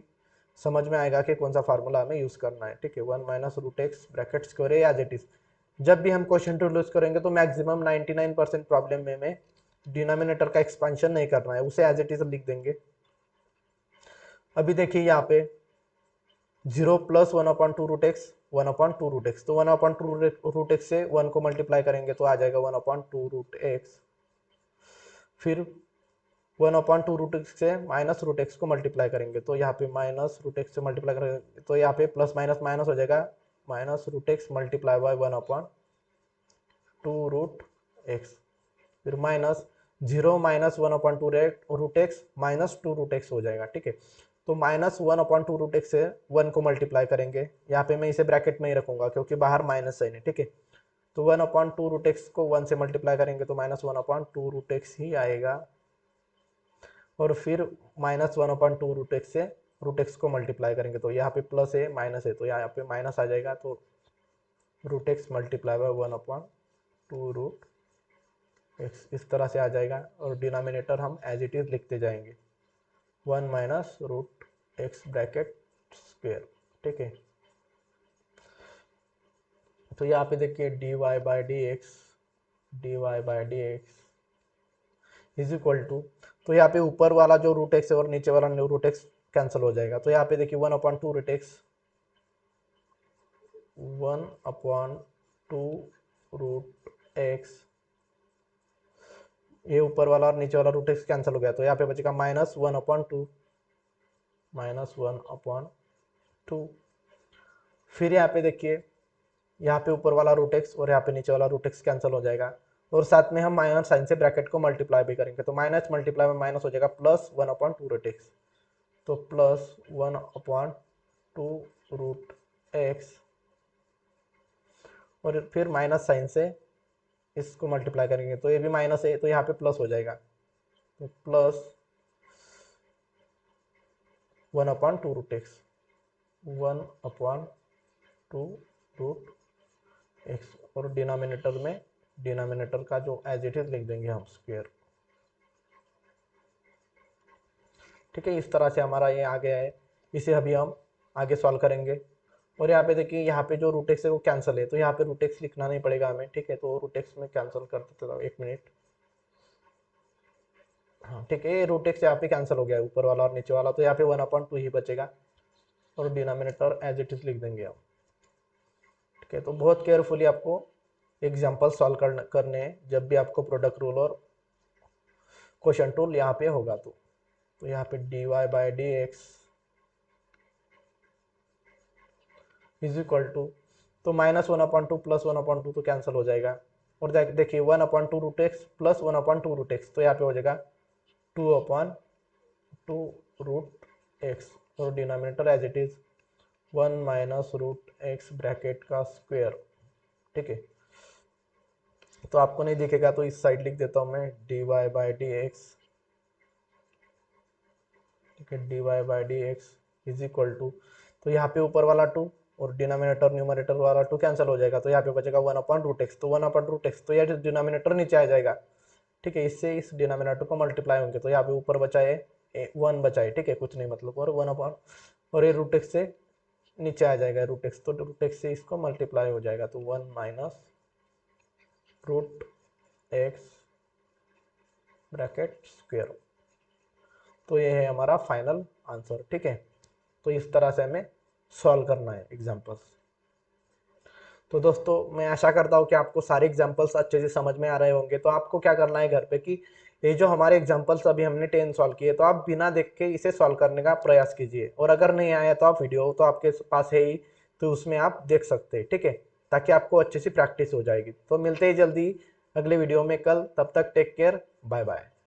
Speaker 1: समझ में आएगा कि कौन सा फार्मूला हमें यूज करना है, ठीक है। One minus root x bracket square है एज इट इज। जब भी हम क्वेश्चन टू यूज करेंगे तो मैक्सिमम 99% प्रॉब्लम में हमें डिनोमिनेटर का एक्सपेंशन नहीं करना है, उसे एज इट इज लिख देंगे। अभी देखिए यहाँ पे zero plus one upon two root x, one upon two root x, तो one upon two root x से वन को मल्टीप्लाई करेंगे तो आ जाएगा one upon two root x, फिर one upon two root x से माइनस रूट एक्स को मल्टीप्लाई करेंगे तो यहाँ पे माइनस रूट एक्स से मल्टीप्लाई करेंगे तो यहाँ पे प्लस माइनस माइनस हो जाएगा, minus root x multiply by one upon two root x, फिर minus zero minus one upon two root x minus two root x हो जाएगा, ठीक है। तो minus one upon two root x से one को मल्टीप्लाई करेंगे, यहाँ पे मैं इसे ब्रैकेट में ही रखूंगा क्योंकि बाहर माइनस साइन है, ठीक है। तो one upon two root x को वन से मल्टीप्लाई करेंगे तो minus one upon two root x ही आएगा, और फिर minus one upon two root x से रूट एक्स को मल्टीप्लाई करेंगे तो यहाँ पे प्लस है माइनस है तो यहाँ पे माइनस आ जाएगा, तो root x multiply by one upon two root x इस तरह से आ जाएगा और डिनोमिनेटर हम एज इट इज लिखते जाएंगे 1 minus root x bracket square. ठीक है, तो यहाँ पे देखिए dy by D x is equal to, तो यहाँ पे ऊपर वाला जो रूट एक्स है और नीचे वाला रूट एक्स कैंसिल हो जाएगा। तो यहाँ पे देखिए 1/2 रूट एक्स 1/2 रूट एक्स, ये ऊपर वाला और नीचे वाला रूट एक्स कैंसिल हो गया। तो यहाँ पे बचेगा -1/2। फिर यहाँ पे देखिए यहाँ पे ऊपर वाला रूट एक्स और यहाँ पे नीचे वाला रूट एक्स कैंसिल हो जाएगा और साथ में हम माइनस साइन से ब्रैकेट को मल्टीप्लाई भी करेंगे। तो माइनस मल्टीप्लाई में माइनस हो जाएगा +1/2 रूट एक्स, तो +1/2 रूट एक्स और फिर माइनस साइन से इसको मल्टीप्लाई करेंगे तो ये भी माइनस है तो यहाँ पे प्लस हो जाएगा, तो +1/2 रूट एक्स 1/2 रूट एक्स और डिनोमिनेटर का जो एज इट इज लिख देंगे हम स्क्वायर। ठीक है, इस तरह से हमारा ये आ गया है, इसे अभी हम आगे सॉल्व करेंगे। और यहाँ पे देखिए यहाँ पे जो रूट एक्स है वो कैंसिल है, तो यहाँ पे रूट एक्स लिखना नहीं पड़ेगा हमें। ठीक है, तो रूट एक्स में कैंसिल कर देते हैं, 1 मिनट। हाँ ठीक है, ये रूट एक्स यहाँ पे कैंसिल हो गया है ऊपर वाला और नीचे वाला, तो यहाँ पे 1/2 ही बचेगा और डिनोमिनेटर एज इट इज लिख देंगे हम। ठीक है, तो बहुत केयरफुली आपको एग्जाम्पल सॉल्व करने हैं जब भी आपको प्रोडक्ट रूल और क्वेश्चन टूल यहाँ पे होगा। तो यहाँ पे dy by D x is equal to, तो -1/2 +1/2 तो कैंसिल हो जाएगा और देखिए 1/2 root x plus 1/2 root x, तो यहाँ पे हो जाएगा 2/2 रूट एक्स और denominator as it is 1 minus root x bracket का स्क्वायर। ठीक है, तो आपको नहीं दिखेगा तो इस साइड लिख देता हूँ मैं dy बाई डी एक्स। ठीक है, dy by D x is equal to, तो यहाँ पे ऊपर वाला 2 और डिनोमिनेटर न्यूमरेटर वाला 2 कैंसिल हो जाएगा, तो यहाँ पे बचेगा 1/√x, तो 1/√x तो यह डिनोमिनेटर नीचे आ जाएगा। ठीक है, इससे इस डिनोमिनेटर को मल्टीप्लाई होंगे, तो यहाँ पे ऊपर बचा है 1 बचा है। ठीक है, कुछ नहीं मतलब, और 1 और ये रूट एक्स से नीचे आ जाएगा रूट एक्स, तो रूट एक्स से इसको मल्टीप्लाई हो जाएगा, तो 1 minus root x bracket square. तो ये है हमारा फाइनल आंसर। ठीक है, तो इस तरह से हमें सॉल्व करना है एग्जाम्पल्स। तो दोस्तों मैं आशा करता हूँ कि आपको सारे एग्जाम्पल्स अच्छे से समझ में आ रहे होंगे। तो आपको क्या करना है घर पे कि ये जो हमारे एग्जाम्पल्स अभी हमने 10 सॉल्व किए, तो आप बिना देख के इसे सॉल्व करने का प्रयास कीजिए, और अगर नहीं आया तो आप वीडियो तो आपके पास है ही, तो उसमें आप देख सकते हैं। ठीक है, ताकि आपको अच्छे से प्रैक्टिस हो जाएगी। तो मिलते ही जल्दी अगले वीडियो में कल, तब तक टेक केयर, बाय बाय।